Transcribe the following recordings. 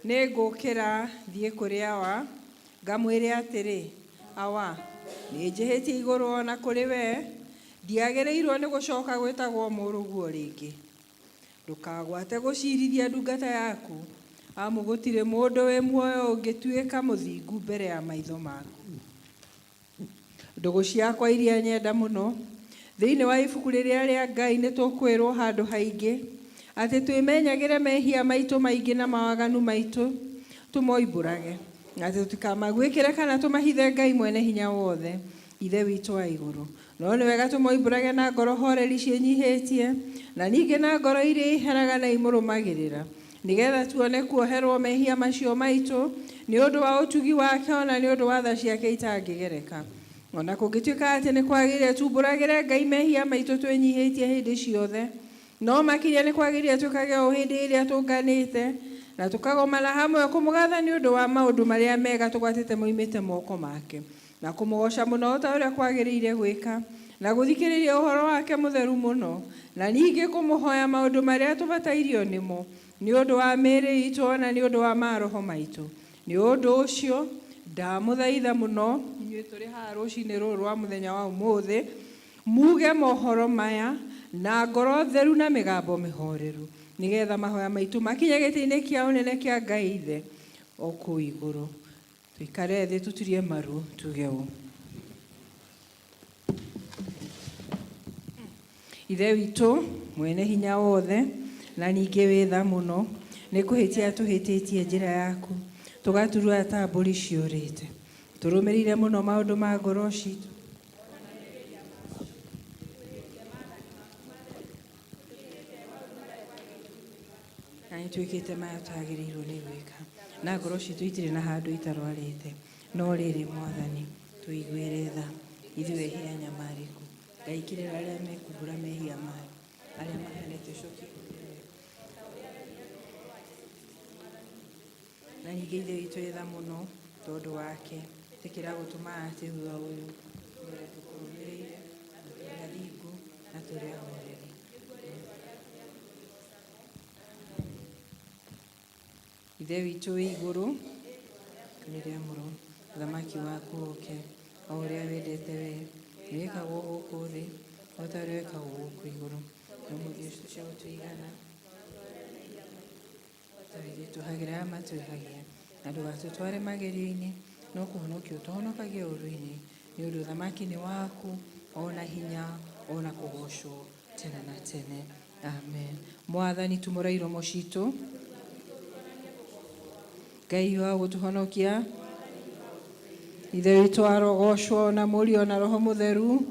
Negukira thie kuri awa ngamwire atiri awa ni njihiti iguru ona kuri we ndiagereirwo ni gucoka gwitagwo muruguo ringi ndukagwate gucirithia ndungata yaku amu gutire mundu we muoyo ungituika muthingu mbere ya maitho maku ndugu ciakwa iria nyenda muno thiini wa ibuku riria ria Ngai ni tukwirwo handu haingi ati twimenyagire mehia maitu maingi na mawaganu maitu tumoimbũrage ati tutikamagwikire kana tumahithe Ngai mwene hinya wothe ithe witu wa iguru no ni wega tumoimbũrage na ngoro horeri cienyihitie na ningi na ngoro iria iheraga na imurumagirira nigetha tuone kuoherwo mehia macio maitu ni undu wa utugi wake ona ni undu wa tha ciake itangigereka ona kungituika ati ni kwagire tumbũragire Ngai mehia maitu twenyihitie hindi ciothe no makinya ni kwagire tukage o hindi iria tunganite na tukagomana hamwe kumugatha ni undu wa maundu maria mega tugwatite moimite moko make na kumugoca muno ta uria kwagirire gwika na guthikiriria uhoro wake mutheru muno na ningi kumuhoya maundu maria tubatairio nimo ni undu wa miri itu na ni undu wa maroho maitu ni undu ucio ndamuthaitha muno inyuĩ turi haha rucini ruru rwa muthenya wa umuthi muge mohoro maya na ngoro theru na migambo mihoreru nigetha mahoya maitu makinye giti-ini kia unene kia Ngai ithe o kuu iguru tuikare thi tutirie maru tuge u ithe witu mwene hinya wothe na ningi witha muno ni kuhitia tuhititie njira yaku tugaturua ta mburi ciurite turumirire muno maundu ma ngoro citu na tuikite maya tagiriirwo ni gwika na ngoro citu itire na handu itarwarite no riri mwathani tuiguire tha ithuĩ hia nyamariku ngaikirĩra arĩa mekumbũra mehia mao arĩa mahenete coki na ningĩ ithe witũ wĩ tha mũno tondũ wake tĩkĩra gũtũma atĩ thutha ũyũ ũrĩa tũkũrũmĩrĩire na tũrĩ athingu na tũrĩ ahoreri ithe witũ wĩ igũrũ rĩrĩa mũro thamaki waku ũke o ũrĩa wendete we nĩwĩkagwo gũkũ thĩ o ta ũrĩa wĩkagwo gũkũ igũrũ no mũthia ũcio cia gũtũigana Tũhagĩra matwĩhagia na ndũgatũtware magerio-inĩ, no kũhonokia ũtũhonokagia ũũru-inĩ, nĩ ũndũ ũthamaki nĩ waku, ona hinya, ona kũgocwo tene na tene. Amen. Mwathani tumũra iromo citũ, Ngai wa gũtũhonokia, Ithe witũ arogocwo na Mũriũ na Roho Mũtheru.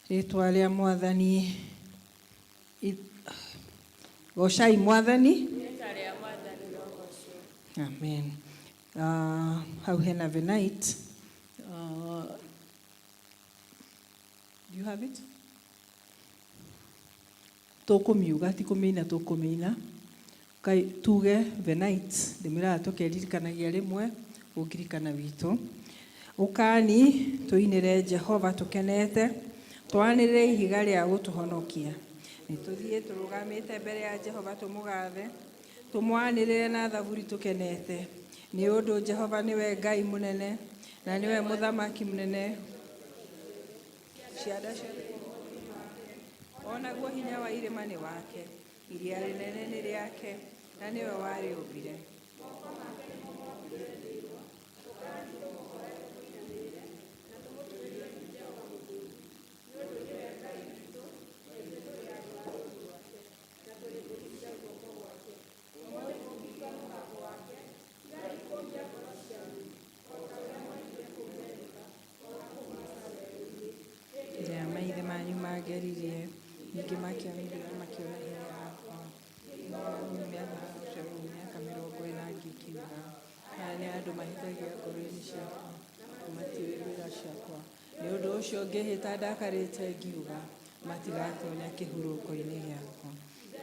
Rĩtwa rĩa Mwathani, gocai Mwathani. Amen. Hau hena the night. Do you have it? Tũkũmiuga ti kũmĩina tũkũmĩina. Kai tuge the night ndĩmĩraga tũkeririkanagia rĩmwe ũngirikana witũ. Ũkani tũinĩre Jehova tũkenete, twanĩrĩre ihiga rĩa gũtũhonokia. Nĩtũthiĩ tũrũgamĩte mbere ya Jehova tũmũgathe, tũmwanĩrĩre na thaburi tũkenete. Nĩ ũndũ Jehova nĩwe Ngai mũnene na nĩwe mũthamaki mũnene. Cianda ciothe onaguo hinya wa irĩma nĩ wake, iria rĩnene nĩ rĩake na nĩwe warĩũmbire. Maithe manyu mageririe, ningĩ makĩonithia makĩona hinya wakwa. Miaka 40 ngĩkiuga, aya nĩ andũ mahĩtagia ngoro-inĩ ciakwa, matiũĩ wĩra ciakwa. Nĩ ũndũ ũcio ngĩhĩta ndakarĩte ngiuga, matigatonya kĩhurũko-inĩ gĩakwa.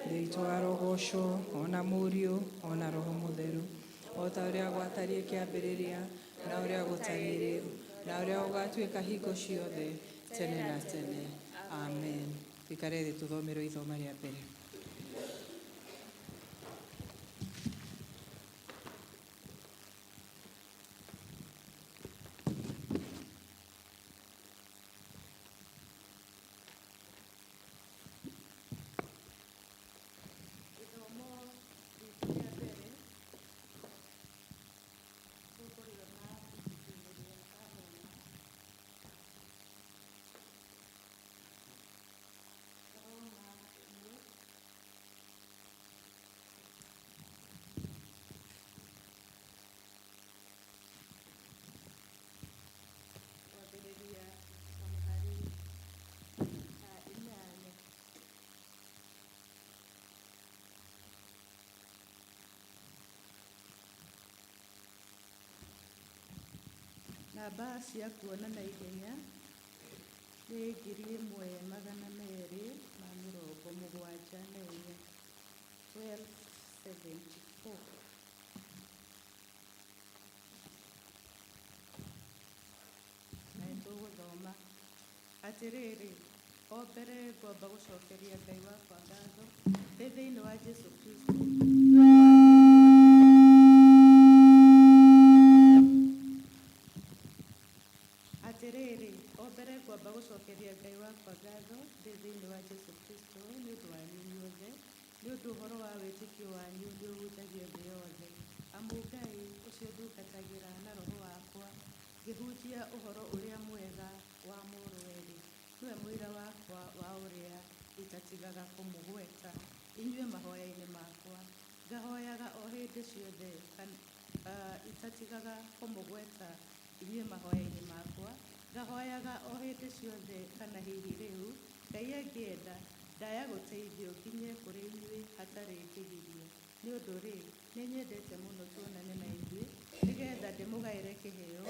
Ithe witũ arogocwo, ona Mũriũ, ona Roho Mũtheru, o ta ũrĩa gwatariĩ kĩambĩrĩria, na ũrĩa gũtariĩ rĩu, na ũrĩa ũgatuĩka hingo ciothe, tene na tene. Amen. Ikare thĩ tũthomerwo ithoma rĩa mbere. Namba cia kuona na ihenya nĩ 1,274. 1274. Na nĩtũgũthoma atĩrĩrĩ: o mbere ngwamba gũcokeria Ngai wakwa ngatho ndĩ thĩinĩ wa Jesũ Kristo atĩrĩrĩ o mbere ngwamba gũcokeria Ngai wakwa ngatho ndĩ thĩinĩ wa Jesũ Kristo nĩ ũndũ wanyu inyuothe, nĩ ũndũ ũhoro wa wĩtĩkio wanyu nĩ ũhunjagio thĩ yothe. Amu Ngai ũcio ndungatagĩra na roho wakwa ngĩhunjia ũhoro ũrĩa mwega wa Mũrũ-we-rĩ, nĩwe mũira wakwa wa ũrĩa itatigaga kũmũgweta inyuĩ mahoya-inĩ makwa. Ngahoyaga o hĩndĩ ciothe itatigaga kũmũgweta inyuĩ mahoya-inĩ makwa. Ngahoyaga o hĩndĩ ciothe kana hihi rĩu Ngai angĩenda ndaya gũteithio nginye kũrĩ inyuĩ hatarĩ kĩgirio. Nĩ ũndũ-rĩ, nĩ nyendete mũno tuonane na inyuĩ nĩgetha ndĩmũgaĩre kĩheo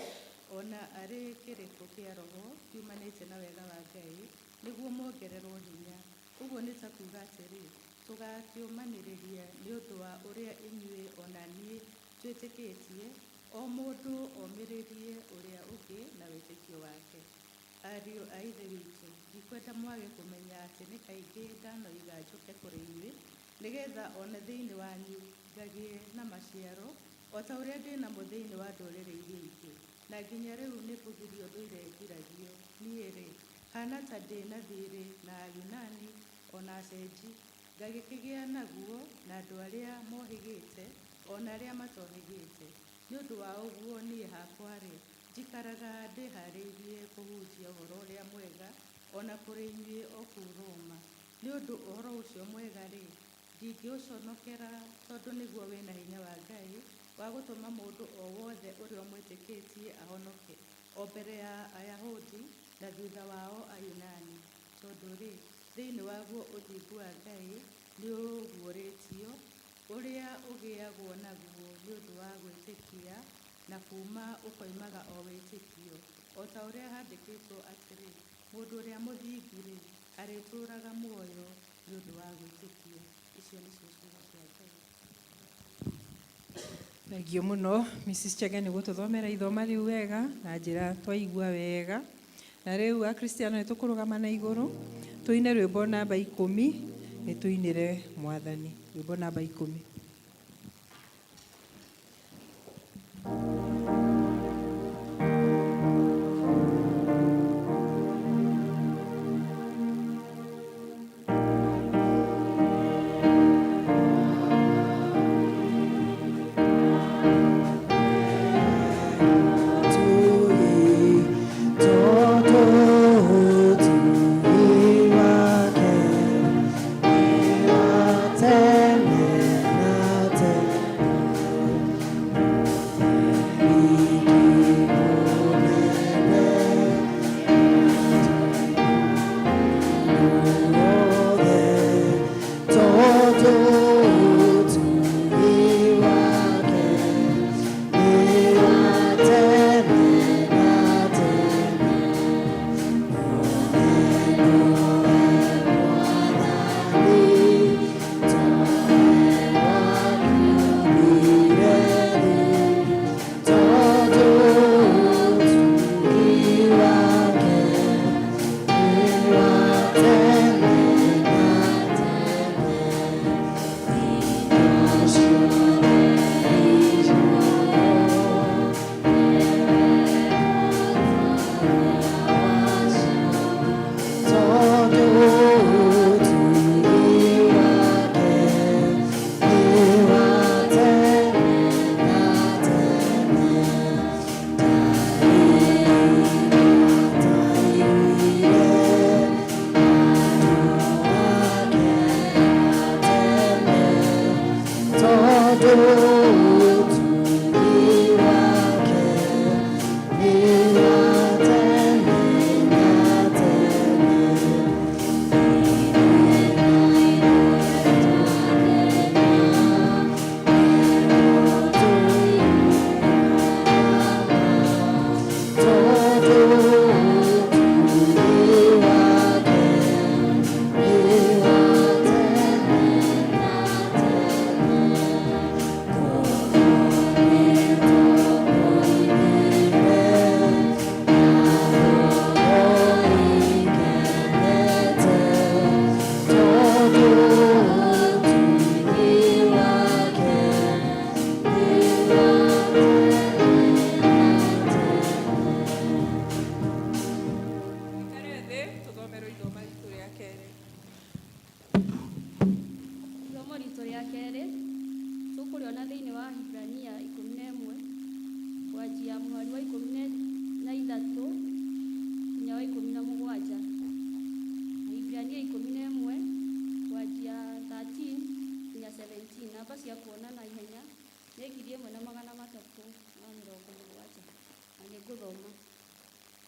ona arĩ kĩrĩkũ kĩa roho kiumanĩte na wega wa Ngai, nĩguo mwongererwo hinya. Ũguo nĩ ta kuuga atĩrĩ, tũgakĩũmanĩrĩria nĩ ũndũ wa ũrĩa inyuĩ ona niĩ twĩtĩkĩtie, o mũndũ omĩrĩrie ũrĩa ũngĩ na wĩtĩkio wake. Ariũ a Ithe witũ, ndikwenda mwage kũmenya atĩ nĩ kaingĩ ndanoiga njũke kũrĩ inyuĩ nĩgetha ona thĩinĩ wanyu ngagĩe na maciaro o ta ũrĩa ndĩ namo thĩinĩ wa ndũrĩrĩ iria ingĩ. na nginya rĩu nĩ kũgirio ndũire ngiragio. Niĩ-rĩ, hana ta ndĩna thirĩ na Ayunani ona acenji, ngagĩkĩgĩa naguo na andũ arĩa mohĩgĩte ona arĩa matohĩgĩte. Nĩ ũndũ wa ũguo niĩ hakwa-rĩ, njikaraga ndĩharĩirie kũhunjia ũhoro ũrĩa mwega ona kũrĩ inyuĩ o kũu Roma. Nĩ ũndũ ũhoro ũcio mwega-rĩ, ndingĩũconokera tondũ nĩguo wĩna hinya wa Ngai wa gũtũma mũndũ o wothe ũrĩa ũmwĩtĩkĩtie ahonoke, o mbere ya Ayahudi na thutha wao Ayunani. Tondũ-rĩ, thĩinĩ waguo ũthingu wa Ngai nĩ ũguũrĩtio, ũrĩa ũgĩagwo naguo nĩ ũndũ wa gwĩtĩkia, na kuma ũkoimaga o wĩtĩkio, o ta ũrĩa handĩkĩtwo atĩrĩ, mũndũ ũrĩa mũthingu-rĩ arĩtũũraga muoyo nĩ ũndũ wa gwĩtĩkia. Icio nĩcio ciugo cia Ngai. Thengio mũno Mrs. Chege nĩ gũtũthomera ithoma rĩu wega na njĩra twaigua wega. Na rĩu akristiano nĩ tũkũrũgama na igũrũ tũine rwĩmbo namba 10, nĩ tũinĩre Mwathani. Rwĩmbo namba 10.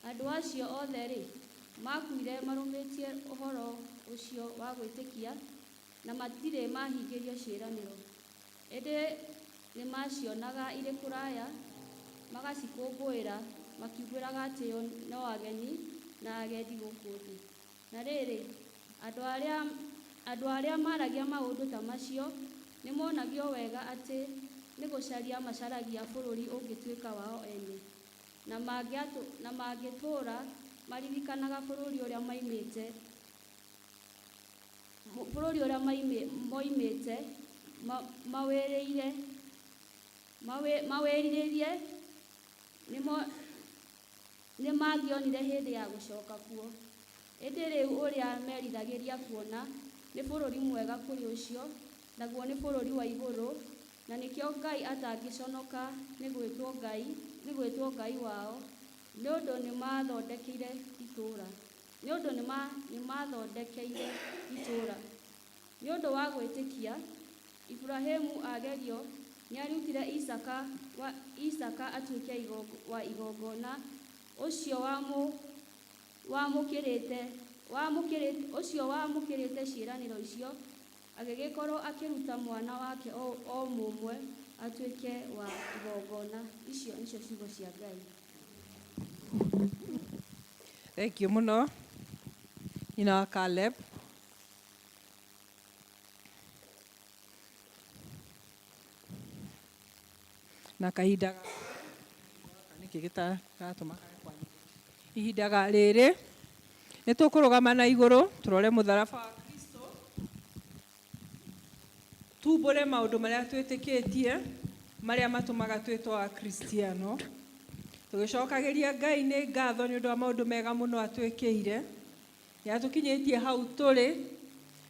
Andũ acio othe-rĩ makuire marũmĩtie ũhoro ũcio wa gwĩtĩkia na matirĩ mahingĩrio ciĩranĩro. Ĩndĩ nĩ macionaga irĩ kũraya, magacikũngũĩra makiugĩraga atĩ no ageni na agendi gũkũ thĩ. Na rĩrĩ, andũ arĩa maragia maũndũ ta macio nĩ monagio wega atĩ nĩ gũcaria macaragia bũrũri ũngĩtuĩka wao ene, na mangĩtũũra maririkanaga bũrũri ũrĩa moimĩte, mawĩrĩire nĩ mangĩonire hĩndĩ ya gũcoka kuo. Ĩndĩ rĩu ũrĩa meriragĩria kuona nĩ bũrũri mwega kũrĩ ũcio, naguo nĩ bũrũri wa igũrũ, na nĩkĩo Ngai atangĩconoka nĩ gwĩtwo Ngai wao, nĩ ũndũ nĩmathondekeire itũũra. Nĩ ũndũ wa gwĩtĩkia, Iburahĩmu agerio nĩarutire Isaka atuĩke wa igongona, ũcio wamũkĩrĩte ciĩranĩro icio, agĩgĩkorwo akĩruta mwana wake o mũmwe atuĩke wa igongona. Icio nĩcio ciugo cia Ngai. Thank you muno. Nyina wa Caleb. Na kahinda ihinda rĩrĩ nĩ tũkũrũgama na igũrũ tũrore mũtharaba wa Kristo, tumbũre maũndũ marĩa twĩtĩkĩtie marĩa matũmaga twĩtwo a Kristiano, tũgĩcokagĩria Ngai nĩ ngatho nĩ ũndũ wa maũndũ mega mũno atwĩkĩire. Nĩatũkinyĩtie hau tũrĩ,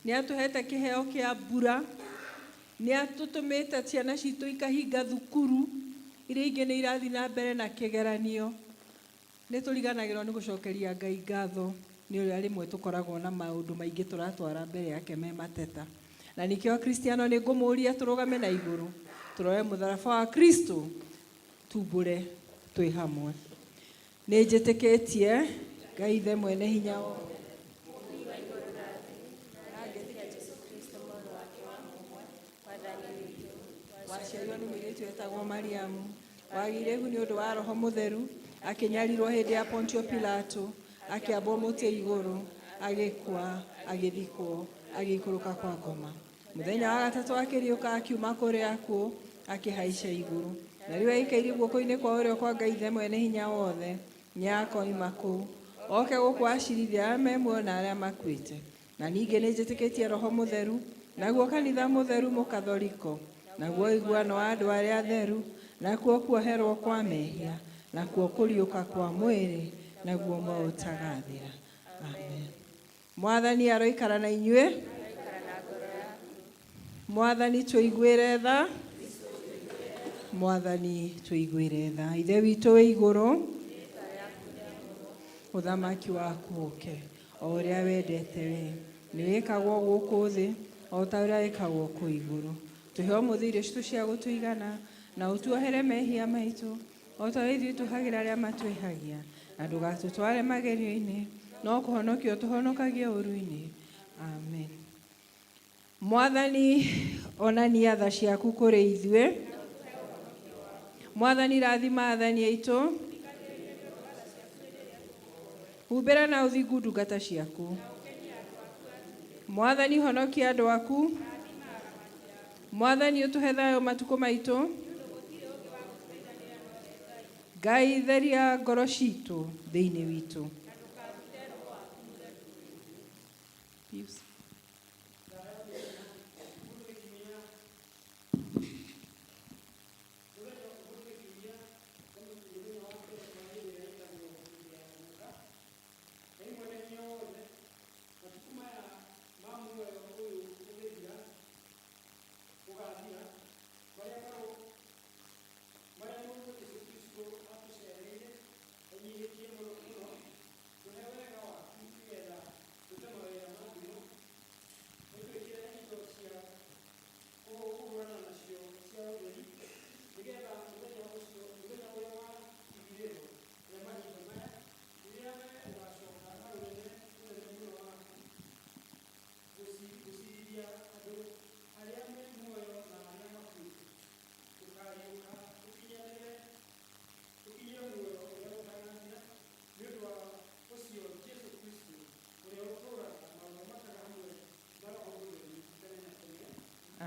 nĩatũhete kĩheo kĩa mbura, nĩatũtũmĩte ciana citũ ikahinga thukuru, iria ingĩ nĩ irathiĩ na mbere na kĩgeranio. Nĩtũriganagĩrwo nĩ gũcokeria Ngai ngatho nĩ ũrĩa rĩmwe tũkoragwo na maũndũ maingĩ tũratwara mbere yake me mateta. Na nĩkĩo Kristiano nĩ ngũmũria tũrũgame na igũrũ tũrore mũtharaba wa Kristo, tumbũre twĩ hamwe. Nĩ njĩtĩkĩtie Ngai Ithe mwene hinya wothe, waciarirwo nĩ mũirĩtu wetagwo Mariamu, wagĩire ihu nĩ ũndũ wa Roho Mũtheru, akĩnyarirwo hĩndĩ ya Pontio Pilato, akĩambwo mũtĩ igũrũ, agĩkua, agĩthikwo, agĩikũrũka kwa ngoma. Mũthenya wa gatatũ akĩriũka akiuma kũrĩ akuũ, akĩhaica igũrũ. Na rĩu aikairie guoko-inĩ kwa ũrĩo kwa Ngai Ithe mwene hinya wothe, nĩakoima kũu, oke gũkũ acirithia arĩa me muoyo na arĩa makuĩte. Na ningĩ nĩ njĩtĩkĩtie Roho Mũtheru, naguo kanitha mũtheru mũkathoriko, naguo ũiguano wa andũ arĩa atheru, nakuo kuoherwo kwa mehia, nakuo kũriũka kwa mwĩrĩ, naguo maũtagathĩra. Amen. Mwathani aroikara na inyuĩ. Mwathani tũiguĩre tha. Mwathani tũiguĩre tha. Ithe witũ wĩ igũrũ, ũthamaki waku ũke, o ũrĩa wendete we, nĩ wĩkagwo gũkũ thĩ o ta ũrĩa wĩkagwo kũu igũrũ. Tũhe ũmũthĩ irio citũ cia gũtũigana, na ũtuohere mehia maitũ o ta ũrĩa ithuĩ tũhagĩra arĩa matwĩhagia, na ndũgatũtware magerio-inĩ, no kũhonokia ũtũhonokagie ũũru-inĩ. Amen. Mwathani onania tha ciaku kũrĩ ithuĩ. Mwathani rathima athani aitũ, humbĩra na ũthingu ndungata ciaku. Mwathani honokia andũ aku. Mwathani ũtũhe thayũ matukũ maitũ. Ngai theria ngoro citũ thĩinĩ witũ.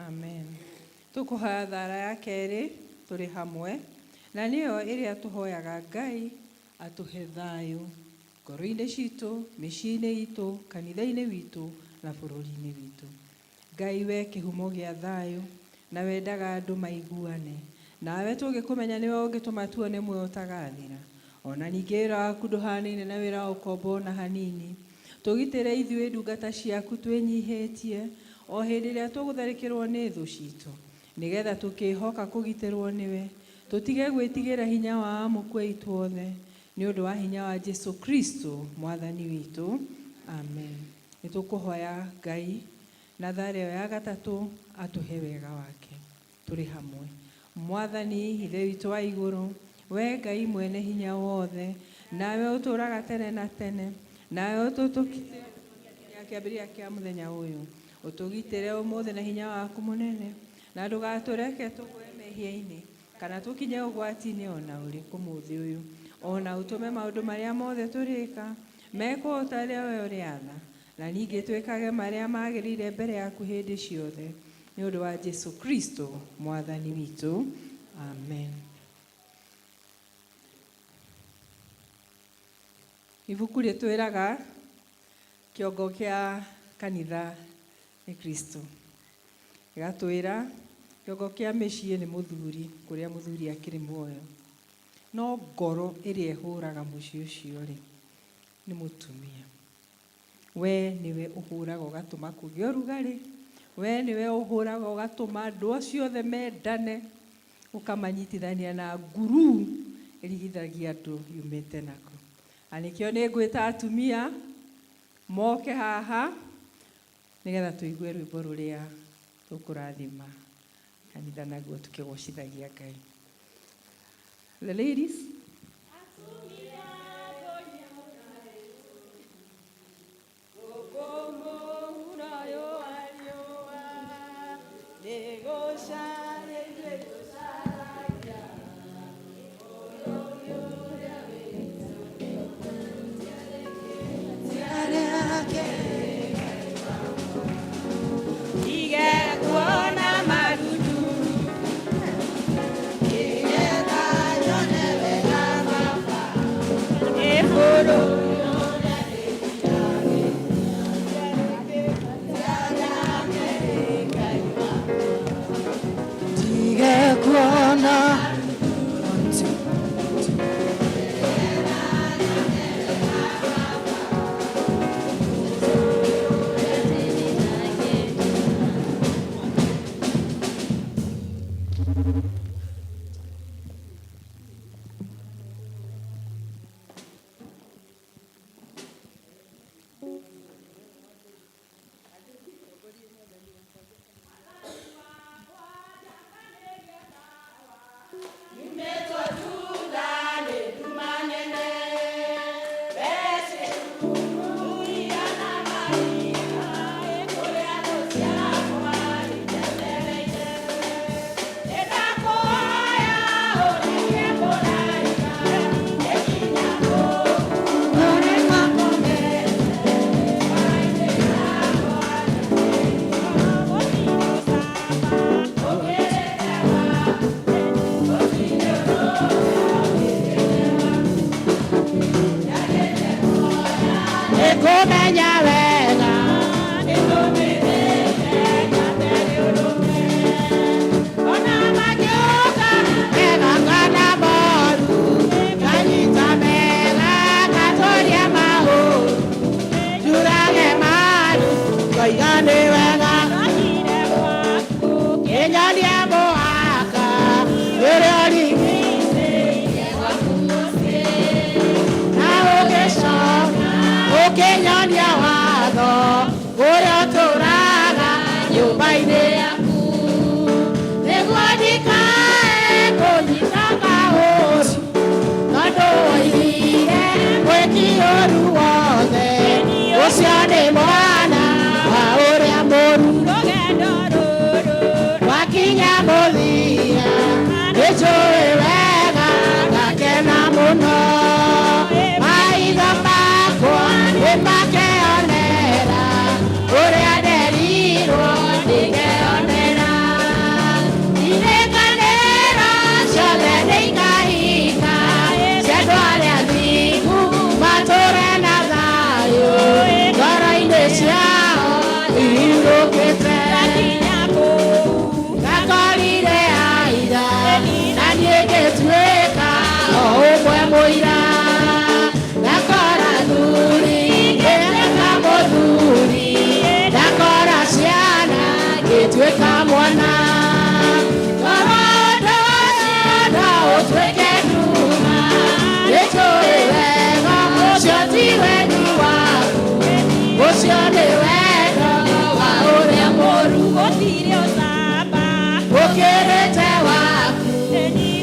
Amen. Tũkũhoya thara ya kerĩ tũrĩ hamwe, na nĩyo ĩrĩa tũhoyaga Ngai atũhe thayũ ngoro-inĩ citũ, mĩciĩ-inĩ itũ, kanitha-inĩ witũ na bũrũri-inĩ witũ. Ngai we kĩhumo gĩa thayũ, na wendaga andũ maiguane. Nawe tũngĩkũmenya nĩwe ũngĩtũma tuone muoyo ũtagathira. ona ningĩ wĩra waku ndũhanaine na wĩra wa ũkombo na hanini. Tũgitĩre ithuĩ ndungata ciaku twĩnyihĩtie o hĩndĩ ĩrĩa tũgũtharĩkĩrwo nĩ thũ citũ, nĩgetha tũkĩhoka kũgitĩrwo nĩwe, tũtige gwĩtigĩra hinya wa amũku aitũ othe, nĩ ũndũ wa hinya wa Jesu Kristo mwathani witũ. Amen. Nĩtũkũhoya Ngai na tharĩ ĩyo ya gatatũ atũhe wega wake. Tũrĩ hamwe. Mwathani Ithe witũ wa igũrũ, we Ngai mwene hinya wothe, nawe ũtũũraga tene na tene, nawe ũtũtũkĩte kĩambĩrĩria kĩa mũthenya ũyũ, ũtũgitĩre ũmũthĩ na hinya waku mũnene, na ndũgatũreke tũgwe mehia-inĩ kana tũkinye ũgwati-inĩ ona ũrĩkũ mũthĩ ũyũ, ona ũtũme maũndũ marĩa mothe tũrĩka mekwo ta ũrĩa we ũrĩatha, na ningĩ twĩkage marĩa magĩrĩire mbere yaku hĩndĩ ciothe, nĩ ũndũ wa Jesu Kristo mwathani witũ. Amen. Ibuku rĩtwĩraga kĩongo kĩa kanitha nĩ Kristo. Gĩgatwĩra kĩongo kĩa mĩciĩ nĩ mũthuri, kũrĩa mũthuri akĩrĩ muoyo, no ngoro ĩrĩa ĩhũraga mũciĩ ũcio-rĩ nĩ mũtumia. We nĩwe ũhũraga ũgatũma kũgĩe ũrugarĩ, we nĩwe ũhũraga ũgatũma andũ acio othe mendane, ũkamanyitithania na nguru ĩrigithagia andũ yumĩte nako. Na nĩkĩo nĩngwĩta atumia moke haha nĩgetha tũigue rwĩmbo rũrĩa tũkũrathima kanitha naguo tukĩgocithagia Ngai. The ladies. Maitho makwa nĩmakeonera ũrĩa ũcio nĩ wendo wa ũrĩa mũũru, gũtirĩ ũcamba ũkĩrĩte waku,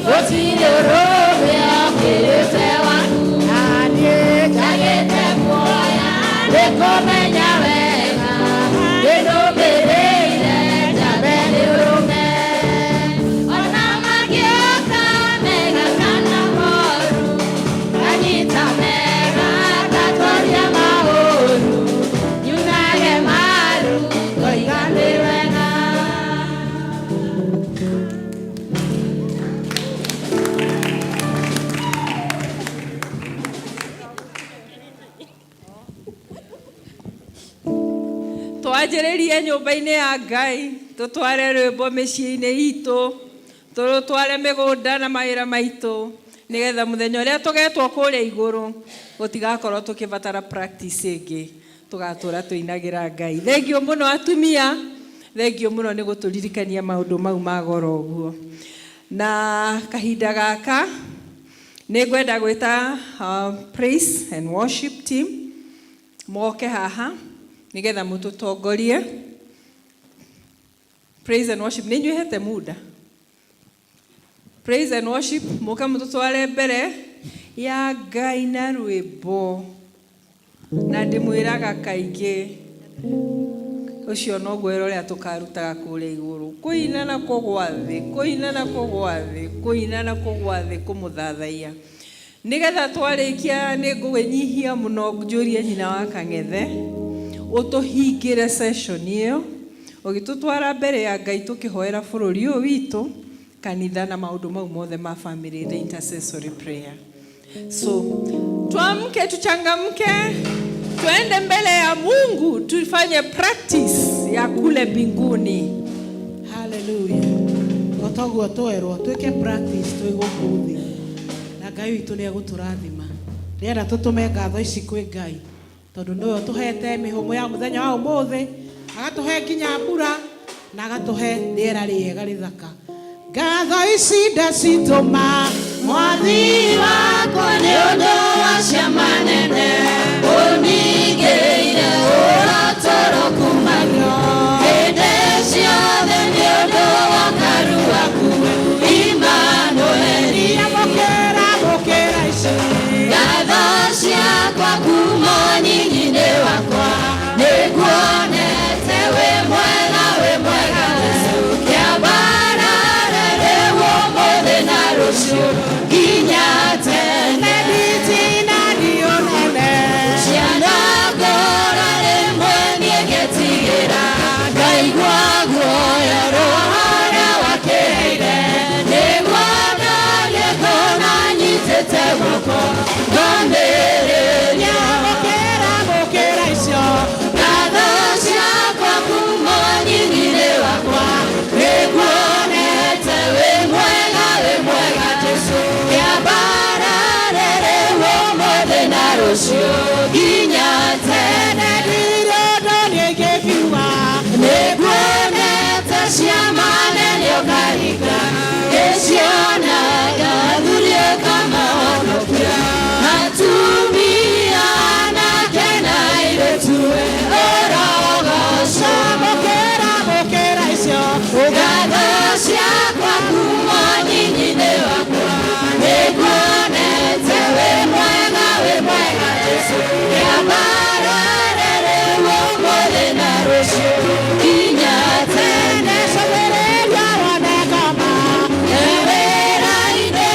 gũtirĩ ũrũmĩa ũkĩrĩte waku, na niĩ njagĩte muoya nĩkũmenya wega, nĩnũmĩrĩire njambe nĩ ũrũme. Ona mangĩũka mega kana moru, nganyita mega ngatoria maũru, nyunage maru ngoiga nĩ wega. Twanjĩrĩrie nyũmba-inĩ ya Ngai, tũtware rwĩmbo mĩciĩ-inĩ itũ, tũtware mĩgũnda na mawĩra maitũ, nĩgetha mũthenya ũrĩa tũgetwo kũrĩa igũrũ gũtigakorwo tũkĩbatara practice ĩngĩ, tũgatũra tũinagĩra Ngai. Thengiũ mũno atumia, thengiũ mũno nĩ gũtũririkania maũndũ mau ma goro ũguo. Na kahinda gaka nĩ ngwenda gwĩta praise and worship team moke haha nigetha mũtũtongorie. Praise and worship, nĩ nyuĩhete muda. Praise and worship, mũka mũtũtware mbere ya Ngai na rwĩmbo, na ndĩmwĩraga kaingĩ ũcio noguo wĩra ũrĩa tũkarutaga kũrĩa igũrũ, kũina na kũgwa thĩ, kũina na kũgwa thĩ, kũina na kũgwa thĩ, kũmũthathaia. Nĩgetha twarĩkia nĩ ngũnyihia mũno njũrie nyina wa Kang'ethe ũtũhingĩre session ĩyo, ũgĩtũtwara mbere ya Ngai tũkĩhoera bũrũri ũyũ witũ, kanitha na maũndũ mau mothe ma family, the intercessory prayer. So tuamke, tuchangamke, tuende mbele ya Mungu, tufanye practice ya kule mbinguni. Hallelujah. Otoguo twerwo twĩke practice twĩ gũkũ thĩ, na Ngai witũ nĩ egũtũrathima. Rĩera tũtũme ngatho ici kwĩ Ngai, tondũ nĩwe ũtũhete mĩhũmũ ya mũthenya wa ũmũthĩ, agatũhe nginya mbura na agatũhe rĩera rĩega rĩthaka. Ngatho ici ndacitũma Mwathi wakwa nĩ ũndũ wa ciama nene ũningĩire ũratũro kumanio hĩndĩ ciothe nĩ ũndũ wa karu waku Imanueli. Mũkĩra ici ngatho ciakwa kuma nyinyi-inĩ wakwa, nĩguonete wĩ mwega Jesu, kĩambara rĩu ũmũthĩ na rũciũ nginya tene. Nditina ndionene ciana ngora rĩmwe niĩ ngĩtigĩra, ngaigua guoya rũhara wakĩire, nĩguo ndagĩe kũna nyitĩte guoko ngomĩrĩria. Mũkĩra icio ngatho ciakwa kuma nyinyi-inĩ wakwa, nĩguonete wĩ mwega Jesu, kĩambara rĩu ũmũthĩ na rũciũ nginya tene. Ndirũndũ nĩngĩkiuga nĩguonete ciama nene ũkaringa, ngĩcionaga thurio kamahonokia, atumia anake na airĩtu ũrogoco. Mũkĩra icio ngatho ciakwa kuma nyinyi-inĩ wakwa, nĩguonete wĩ mwega Jesu, kĩambara rĩu ũmũthĩ na rũciũ nginya tene. Cogereria wone kama wĩra-inĩ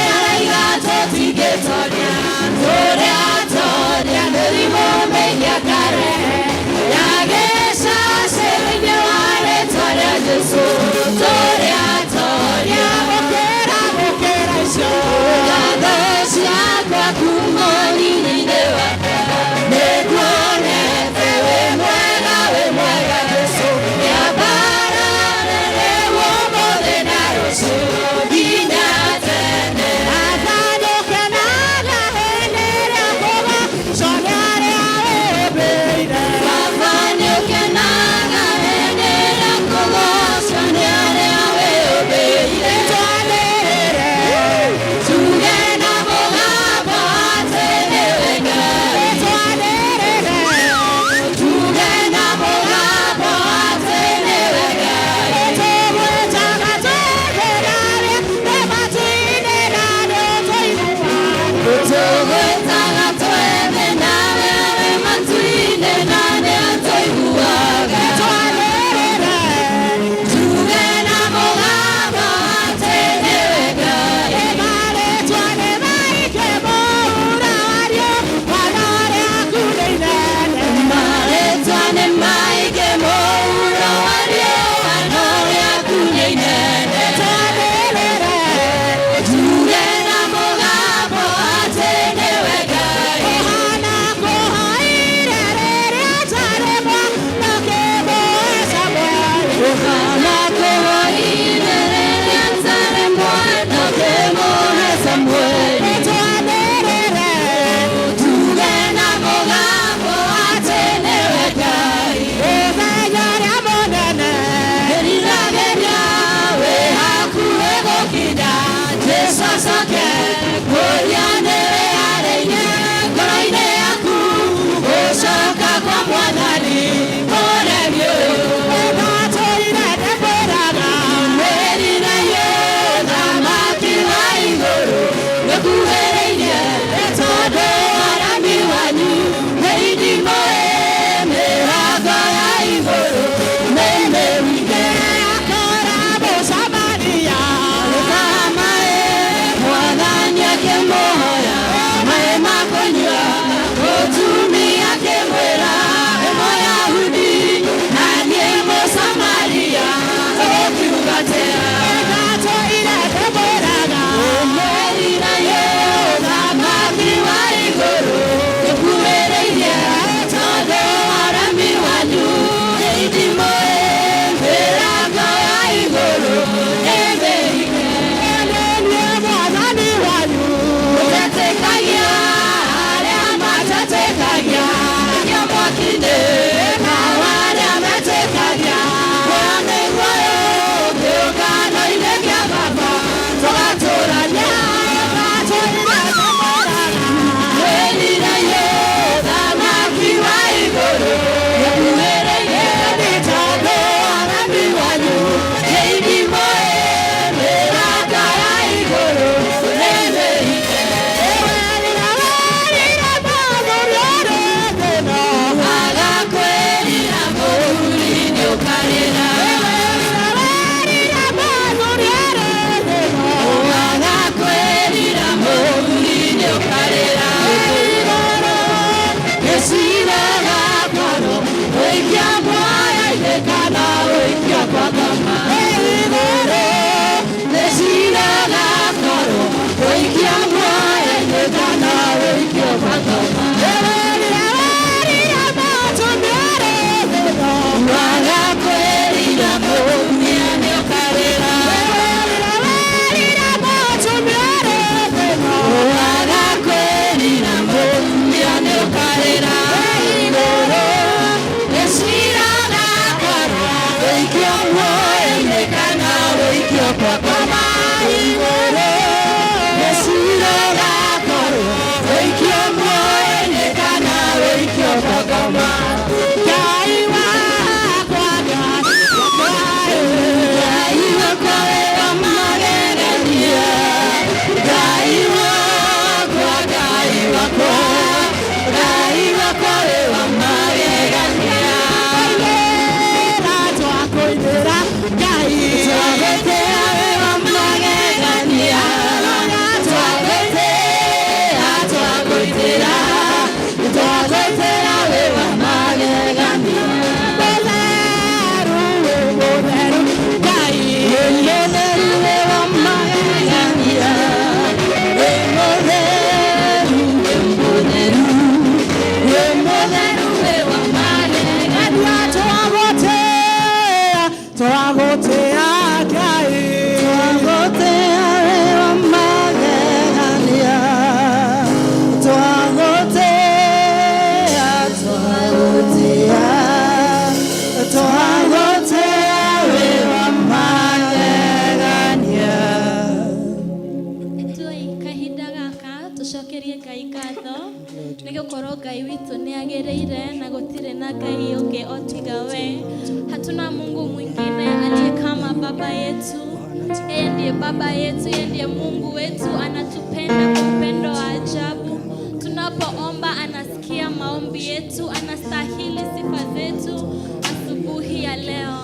Yeye ndiye baba yetu, yeye ndiye Mungu wetu, anatupenda kwa upendo wa ajabu. Tunapoomba anasikia maombi yetu, anastahili sifa zetu asubuhi ya leo.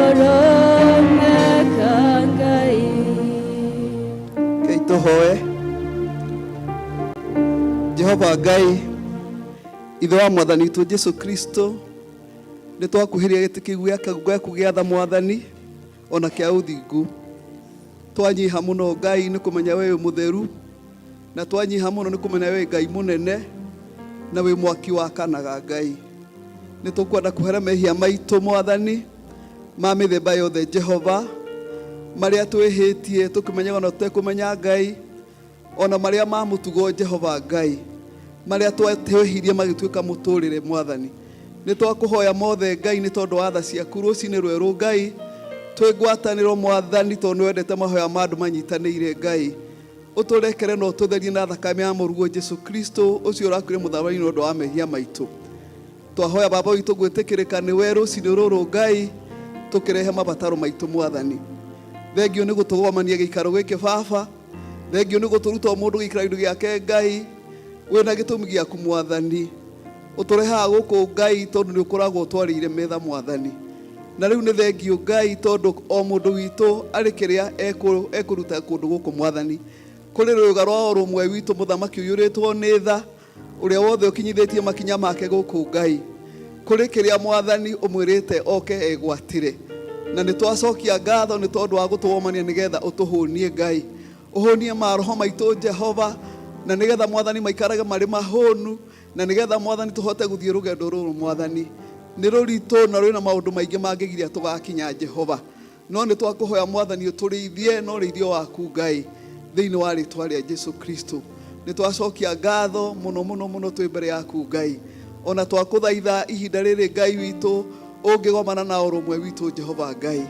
Oromeka Ngai. Kei tuhoe. Jehova Ngai, ithe wa mwathani witũ Jesu Kristo, nĩ twakuhĩrĩria gĩtĩ kĩu gĩaku gĩa tha mwathani ona kĩa ũthingu. Twanyiha mũno Ngai nĩ kũmenya we mũtheru, na twanyiha mũno nĩ kũmenya we Ngai mũnene na we mwaki wakanaga Ngai. Nĩ tũkwenda kũhera mehia maitũ mwathani ma mĩthemba yothe Jehova, marĩa twĩhĩtie tũkĩmenyaga na tũtekũmenya Ngai, ona marĩa ma mũtugo Jehova Ngai, marĩa twetĩhirie magĩtuĩka mũtũrĩre mwathani. Nĩ twakũhoya mothe Ngai nĩ tondũ wa tha ciaku rũcinĩ rwerũ Ngai, twĩ ngwatanĩro mwathani tondũ nĩ wendete mahoya ma andũ manyitanĩire Ngai. Ũtũrekere na ũtũtherie na thakame ya mũruo Jesu Kristo ũcio ũrakuire mũtharaba-inĩ nĩ ũndũ wa mehia maitũ. Twahoya baba witũ gwĩtĩkĩrĩka nĩ we rũcinĩ rũrũ Ngai, tũkĩrehe mabataro maitũ mwathani. Thengio nĩ gũtũgomania gĩikaro gĩkĩ baba, thengio nĩ gũtũruta mũndũ gĩikaro gĩkĩ gĩake Ngai, wĩna gĩtũmi gĩaku mwathani. Ũtũrehaga gũkũ Ngai tondũ nĩ ũkoragwo ũtwarĩire metha mwathani. Na rĩu nĩ thengio Ngai tondũ o mũndũ witũ arĩ kĩrĩa ekũruta kũndũ gũkũ mwathani. Kũrĩ rũga rwa ũrũmwe witũ mũthamaki ũiyũrĩtwo nĩ tha, ũrĩa wothe ũkinyithĩtie makinya make gũkũ Ngai. Kũrĩ kĩrĩa mwathani ũmwĩrĩte oke egwatĩre. Na nĩ twacokia ngatho nĩ tondũ wa gũtũgomania nĩgetha ũtũhũnie Ngai. Ũhũnie maroho maitũ Jehova, na nĩgetha mwathani maikarage marĩ mahũnu, na nĩgetha mwathani tũhote gũthiĩ rũgendo rũrũ mwathani. Nĩ rũritũ na rwĩna maũndũ maingĩ mangĩgiria tũgakinya Jehova. No nĩ twakũhoya mwathani ũtũrĩithie na ũrĩithio waku Ngai thĩinĩ wa rĩĩtwa rĩa Jesu Kristo. Nĩ twacokia ngatho mũno mũno mũno twĩ mbere yaku Ngai. Ona twakũthaitha ihinda rĩrĩ Ngai witũ ũngĩgomana na ũrũmwe witũ Jehova Ngai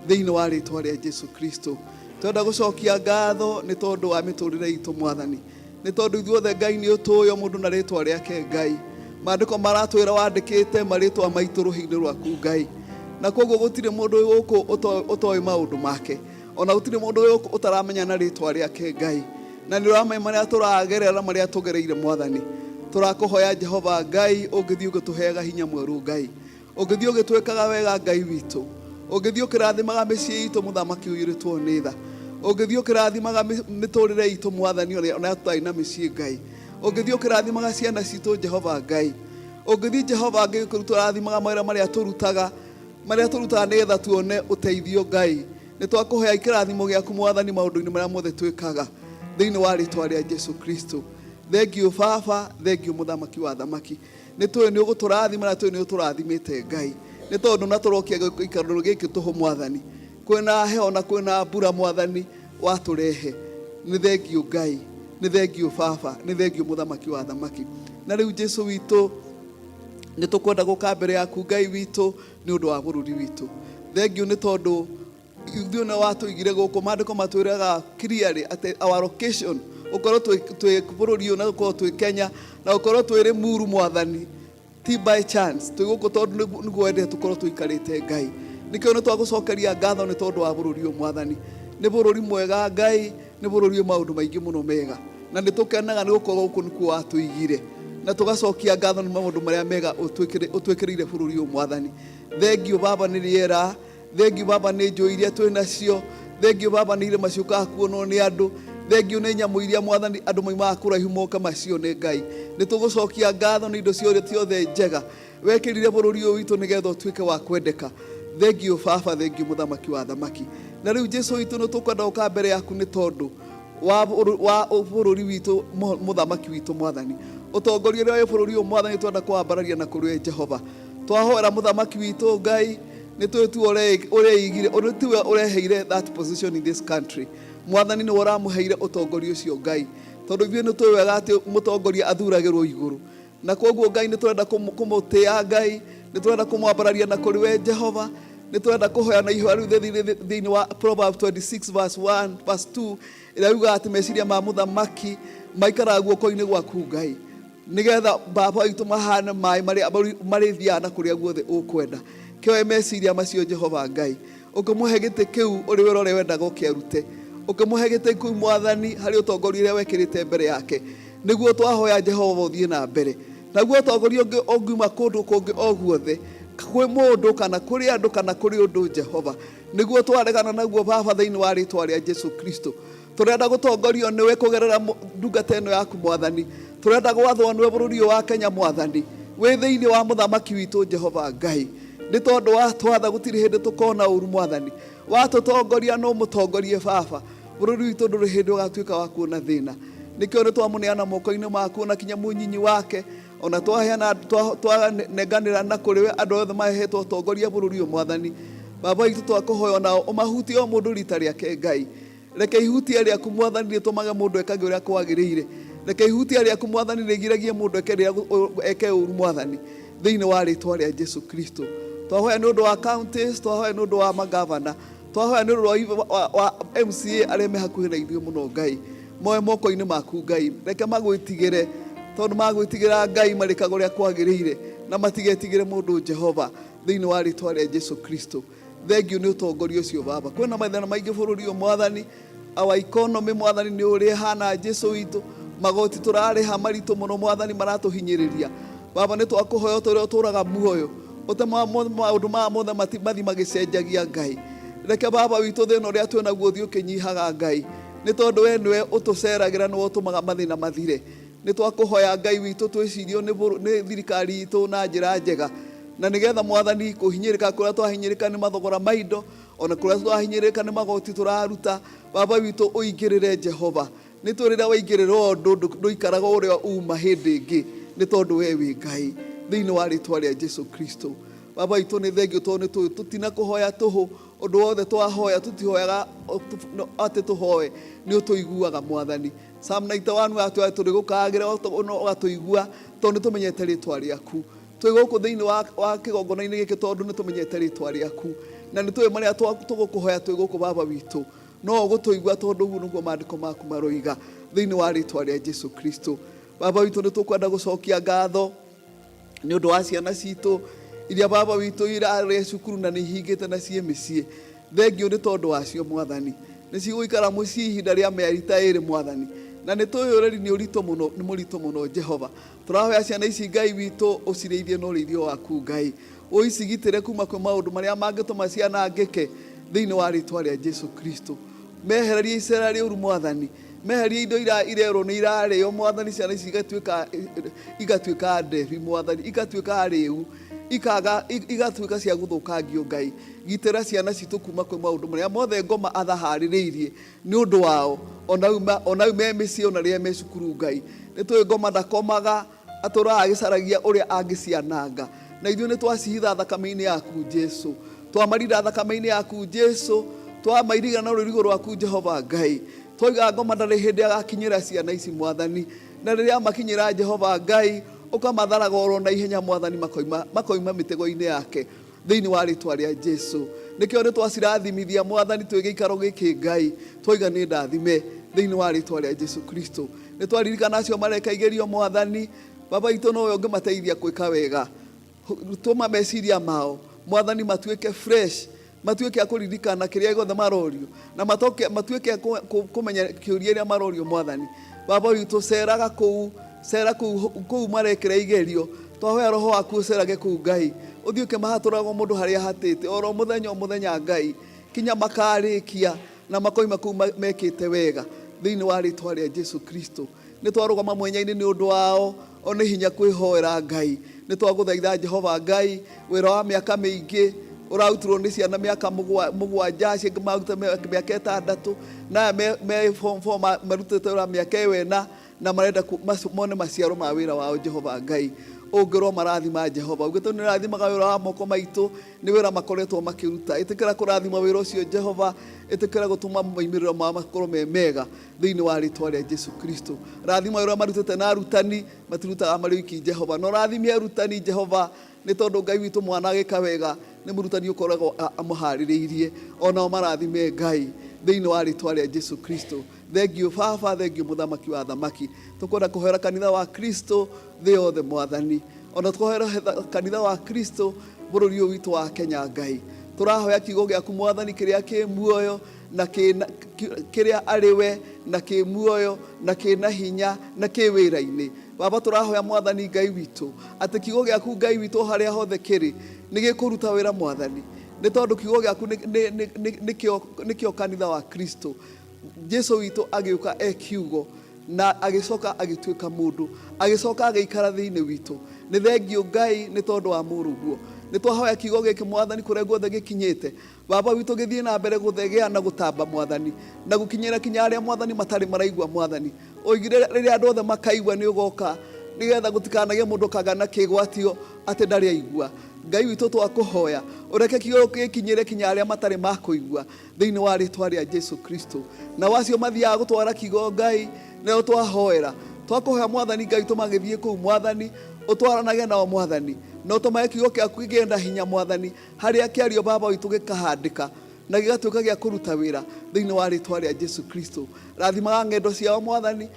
thĩinĩ wa rĩĩtwa rĩa Jesu Kristo. Twenda gũcokia ngatho nĩ tondũ wa mĩtũrĩre itũ mwathani. Nĩ tondũ ithuothe Ngai nĩ ũtũũĩ mũndũ na rĩĩtwa rĩake Ngai. Maandĩko maratwĩra wandĩkĩte marĩĩtwa maitũ rũhingo rwaku Ngai. Na koguo gũtirĩ mũndũ gũkũ ũtoĩ maũndũ make. Ona gũtirĩ mũndũ gũkũ ũtaramenya na rĩĩtwa rĩake Ngai. Na nĩ ũramenya marĩa tũragerera marĩa tũgereire mwathani. Tũrakũhoya Jehova Ngai ũngĩthiĩ ũgĩtũheaga hinya mwerũ Ngai. Ũngĩthiĩ ũgĩtwĩkaga wega Ngai witũ. Ũngĩthiĩ ũkĩrathimaga mĩciĩ itũ mũthamaki ũiyũrĩtwo nĩ tha. Ũngĩthiĩ ũkĩrathimaga mĩtũrĩre itũ mwathani ona tũtarĩ na mĩciĩ Ngai. Ũngĩthiĩ ũkĩrathimaga ciana citũ Jehova Ngai. Ũngĩthiĩ Jehova Ngai ũkĩrathimaga mawĩra marĩa tũrutaga nĩgetha tuone ũteithio Ngai. Nĩ twakũhoya kĩrathimo gĩaku mwathani maũndũ-inĩ marĩa mothe twĩkaga thĩinĩ wa rĩĩtwa rĩa Jesu Kristo. Thengio baba, thengio mũthamaki wa thamaki. Nĩ tũĩ nĩ ũgũtũrathima na tũĩ nĩ ũtũrathimĩte Ngai. Nĩ tondũ na tũrokia gĩikaro gĩkĩ tũhũ mwathani. Kwĩna heho na kwĩna mbura mwathani watũrehe. Nĩ thengio Ngai, nĩ thengio baba, nĩ thengio mũthamaki wa thamaki. Na rĩu Jesu witũ nĩ tũkwenda gũka mbere yaku Ngai witũ nĩ ũndũ wa bũrũri witũ. Thengio nĩ tondũ ithuĩ nĩ watũigire gũkũ, maandĩko matwĩraga clearly atĩ our location ũkorwo twĩ bũrũri ũyũ na ũkorwo twĩ Kenya na ũkorwo twĩ Limuru mwathani, ti by chance twĩ gũkũ tondũ nĩguo wendete tũkorwo tũikarĩte Ngai. Nĩkĩo nĩ twagũcokeria ngatho nĩ tondũ wa bũrũri ũyũ mwathani. Nĩ bũrũri mwega Ngai, nĩ bũrũri maũndũ maingĩ mũno mega, na nĩ tũkenaga nĩ gũkorwo gũkũ nĩkuo watũigire, na tũgacokia ngatho nĩ maũndũ marĩa mega ũtwĩkĩrĩire bũrũri ũyũ mwathani. Thengio baba nĩ rĩera, thengio baba nĩ njũĩ iria twĩ nacio, thengio baba nĩ irĩma ciũkaga kuonwo nĩ andũ, thengio nĩ nyamũ iria mwathani andũ maumaga kũraihu moka macione Ngai. Nĩ tũgũcokia ngatho nĩ indo ciothe njega wekĩrire bũrũri ũyũ witũ nĩgetha ũtuĩke wa kwendeka. Thengio baba, thengio mũthamaki wa thamaki. Na rĩu Jesu witũ nĩ tũkwenda gũka mbere yaku nĩ tondũ wa bũrũri witũ mũthamaki witũ mwathani. Ũtongoria ũrĩa wĩ bũrũri ũyũ mwathani twenda kwambararia na kũrĩ Jehova. Twahoera mũthamaki witũ Ngai, nĩ tũĩ tu ũreheire that position in this country. Mwathani nĩ ũramũheire ũtongoria ũcio Ngai. Tondũ ithuĩ nĩ tũĩ wega atĩ mũtongoria athuragĩrwo igũrũ. Na koguo Ngai nĩ tũrenda kũmũtĩa Ngai, nĩ tũrenda kũmwambararia na kũrĩ we Jehova. Nĩ tũrenda kũhoya na ihoya rĩu thĩinĩ wa Proverbs 26 verse 1 verse 2 ĩrĩa yugaga atĩ meciria ma mũthamaki maikaraga guoko-inĩ gwaku Ngai, nĩgetha baba witũ mahane maĩ marĩ thiana kũrĩa guothe ũkwenda. Kĩoe meciria macio Jehova Ngai, ũkĩmũhe gĩtĩ kĩu ũrĩ wĩra ũrĩa wendaga ũkĩarute, ũkĩmũhe gĩtĩ kĩu mwathani harĩ ũtongoria ũrĩa wekĩrĩte mbere yake, nĩguo twahoya Jehova ũthiĩ na mbere. Naguo ũtongoria ũngiuma kũndũ kũngĩ o guothe kwĩ mũndũ kana kũrĩ andũ kana kũrĩ ũndũ Jehova, nĩguo twaregana naguo Baba thĩinĩ wa rĩĩtwa rĩa Jesũ Kristo. Tũrenda gũtongorio nĩwe kũgerera ndungata ĩno yaku Mwathani. Tũrenda gwathwo nĩwe bũrũri ũyũ wa Kenya Mwathani, wĩ thĩinĩ wa mũthamaki witũ Jehova Ngai. Nĩ tondũ watwatha gũtirĩ hĩndĩ tũkona ũru Mwathani. Watũtongoria no mũtongorie Baba, bũrũri witũ ndũrĩ hĩndĩ ũgatuĩka wa kuona thĩna. Nĩkĩo nĩ twamũneana moko-inĩ maku na kinya mũnyinyi wake, ona twanenganĩra na kũrĩ we andũ othe mahehetwo ũtongoria bũrũri ũyũ Mwathani. Baba witũ twakũhoya onao ũmahutie o mũndũ rita rĩake Ngai. Reke ihutia rĩaku Mwathani rĩtũmage mũndũ ekage ũrĩa kwagĩrĩire. Reke ihutia rĩaku Mwathani rĩgiragie mũndũ eke ũru Mwathani, thĩinĩ wa rĩĩtwa rĩa Jesũ Kristo. Twahoya nĩ ũndũ wa counties, twahoya nĩ ũndũ wa magavana, twahoya nĩ ũndũ wa MCA arĩa me hakuhĩ na ithuĩ mũno Ngai. Moe moko-inĩ maku Ngai, reke magwĩtigĩre, tondũ magwĩtigĩra Ngai marĩkaga ũrĩa kwagĩrĩire, na matigetigĩre mũndũ Jehova, thĩinĩ wa rĩĩtwa rĩa Jesũ Kristo. Thengiũ nĩ ũtongoria ũcio Baba. Kwĩna mathĩna maingĩ bũrũri ũyũ Mwathani, our economy Mwathani nĩ ũrĩa hana Jesũ witũ, magoti tũrarĩha maritũ mũno Mwathani maratũhinyĩrĩria. Baba nĩ twakũhoya ũrĩa ũtũraga muoyo, ũte maũndũ maya mothe mathi magĩcenjagia Ngai. Reke Baba witũ thĩna ũrĩa twĩ naguo ũthiĩ ũkĩnyihaga Ngai, nĩ tondũ we nĩwe ũtũceragĩra, nĩwe ũtũmaga mathĩna mathire. Nĩ twakũhoya Ngai witũ twĩcirio nĩ thirikari itũ na njĩra njega, na nĩgetha Mwathani kũhinyĩrĩka kũrĩa twahinyĩrĩka nĩ mathogora ma indo, ona kũrĩa twahinyĩrĩka nĩ magoti tũraruta, Baba witũ ũingĩrĩre Jehova. Nĩ tũrĩra waingĩrĩrwo ũndũ ndũikaraga ũrĩa uma hĩndĩ ĩngĩ, nĩ tondũ we wĩ Ngai, thĩinĩ wa rĩĩtwa rĩa Jesũ Kristo. Baba witũ nĩ thengiũ tondũ nĩ tũtinakũhoya tũhũ, ũndũ wothe twahoya tũtihoyaga atĩ tũhoe, nĩ ũtũiguaga Mwathani. Psalm 91 watwĩra tũrĩ gũkagĩra ũgatũigua tondũ nĩ tũmenyete rĩĩtwa rĩaku. Twĩ gũkũ thĩinĩ wa kĩgongona-inĩ gĩkĩ tondũ nĩ tũmenyete rĩĩtwa rĩaku, na nĩ tũĩ marĩa tũgũkũhoya twĩ gũkũ Baba witũ, no ũgũtũigua tondũ ũguo nĩguo maandĩko maku maroiga, thĩinĩ wa rĩĩtwa rĩa Jesũ Kristo. Baba witũ nĩ tũkwenda gũcokia ngatho nĩ ũndũ wa ciana citũ iria Baba witũ irarĩ cukuru na nĩ ihingĩte na ciĩ mĩciĩ. Thengiũ nĩ tondũ wacio Mwathani, nĩ cigũikara mũciĩ ihinda rĩa mĩeri ta ĩrĩ Mwathani, na nĩ tũĩ ũreri nĩ mũritũ mũno Jehova. Tũrahoya ciana ici Ngai witũ ũcirĩithie na ũrĩithio waku Ngai, ũicigitĩre kuma kwĩ maũndũ marĩa mangĩtũma cianangĩke, thĩinĩ wa rĩĩtwa rĩa Jesũ Kristo. Mehererie icera rĩũru Mwathani, meherie indo irerwo nĩ irarĩo Mwathani, ciana ici igatuĩka ndebi Mwathani, igatuĩka rĩu, igatuĩka cia gũthũkangio Ngai. Gitĩra ciana citũ kuma kwĩ maũndũ marĩa mothe ngoma athaharĩrĩirie nĩ ũndũ wao, onau me mĩciĩ ona rĩrĩa me cukuru Ngai. Nĩ tũĩ ngoma ndakomaga, atũraga agĩcaragia ũrĩa angĩciananga, na ithuĩ nĩ twacihitha thakame-inĩ yaku Jesũ, twamarira thakame-inĩ yaku Jesũ, twamairiga na rũirigo rwaku Jehova Ngai. Twoiga ngoma ndarĩ hĩndĩ agakinyĩra ciana ici Mwathani, na rĩrĩa makinyĩra Jehova Ngai ũkamatharaga oro na ihenya Mwathani, makoima mĩtego-inĩ yake, thĩinĩ wa rĩĩtwa rĩa Jesũ. Nĩkĩo nĩ twacirathimithia Mwathani twĩ gĩikaro gĩkĩ Ngai, twoiga nĩ ndathime, thĩinĩ wa rĩĩtwa rĩa Jesũ Kristo. Nĩ twaririkana acio mareka igerio Mwathani, Baba witũ nowe ũngĩmateithia gwĩka wega. Tũma meciria mao Mwathani matuĩke fresh, matuĩke a kũririkana kĩrĩa gĩothe marorio, na matuĩke a kũmenya kĩũria iria marorio Mwathani. Baba witũ ceraga kũu marekĩra igerio, twahoya Roho waku ũcerage kũu Ngai, ũthiĩ ũkĩmahatũraga mũndũ harĩa hatĩte oro mũthenya o mũthenya Ngai, kinya makarĩkia na makoima kũu mekĩte wega, thĩinĩ wa rĩĩtwa rĩa Jesũ Kristo. Nĩ twarũgama mwenya-inĩ nĩ ũndũ wao, o nĩ hinya kwĩhoera Ngai. Nĩ twagũthaitha Jehova Ngai, wĩra wa mĩaka mĩingĩ ũrarutirwo nĩ ciana mĩaka mũgwanja, ciĩngĩ maruta mĩaka ĩtandatũ, na me form 4 marutĩte wĩra mĩaka ĩyo ĩna, na marenda mone maciaro ma wĩra wao Jehova Ngai. Ũngĩrwo marathima Jehova, ugĩtwo nĩ ũrathimaga wĩra wa moko maitũ, nĩ wĩra makoretwo makĩruta. Ĩtĩkĩra kũrathima wĩra ũcio Jehova, ĩtĩkĩra gũtũma moimĩrĩro mao makorwo me mega, thĩinĩ wa rĩĩtwa rĩa Jesũ Kristo. Rathima wĩra marutĩte na arutani, matirutaga marĩ wiki Jehova, no rathimia arutani Jehova, nĩ tondũ Ngai witũ mwana agĩka wega nĩ mũrutani ũkoragwo amũharĩrĩirie, onao marathime Ngai, thĩinĩ wa rĩĩtwa rĩa Jesũ Kristo. Thengiũ Baba, thengiũ mũthamaki wa thamaki. Tũkwenda kũhoera kanitha wa Kristo thĩ yothe Mwathani, ona tũhoera kanitha wa Kristo bũrũri ũyũ witũ wa Kenya Ngai. Tũrahoya kiugo gĩaku Mwathani kĩrĩa kĩ muoyo na kĩrĩa arĩ we, na kĩ muoyo na kĩ na hinya na kĩ wĩra-inĩ. Baba tũrahoya Mwathani Ngai witũ atĩ kiugo gĩaku Ngai witũ harĩa hothe kĩrĩ nĩ gĩkũruta wĩra Mwathani, nĩ tondũ kiugo gĩaku nĩkĩo kanitha wa Kristo. Jesu witũ agĩũka kiugo na agĩcoka agĩtuĩka mũndũ, agĩcoka agĩikara thĩinĩ witũ. Nĩ thengio Ngai nĩ tondũ wa mũrũguo. Nĩ twahoya kiugo gĩkĩ Mwathani kũrĩa guothe gĩkinyĩte, Baba witũ gĩthiĩ na mbere gũthegea na gũtamba Mwathani, na gũkinyĩra kinya arĩa Mwathani matarĩ maraigua Mwathani. Oigire rĩrĩa andũ othe makaigua nĩ ũgoka, nĩgetha gũtikanagie mũndũ kagana kĩgwatio atĩ ndarĩ aigua. Ngai witũ twakũhoya ũreke kiugo gĩkinyĩre kinya arĩa matarĩ makũigua thĩinĩ wa rĩĩtwa rĩa Jesu Kristo. Na wacio mathiaga gũtwara kiugo Ngai nĩo twahoera, twakũhoya Mwathani Ngai tũmagĩthiĩ kũu Mwathani, ũtwaranage nao Mwathani, na ũtũmaye kiugo gĩaku kĩgĩe hinya Mwathani, harĩa kĩario Baba witũ gĩkahandĩka na gĩgatuĩka gĩa kũruta wĩra thĩinĩ wa rĩĩtwa rĩa Jesu Kristo. Rathimaga ng'endo ciao Mwathani,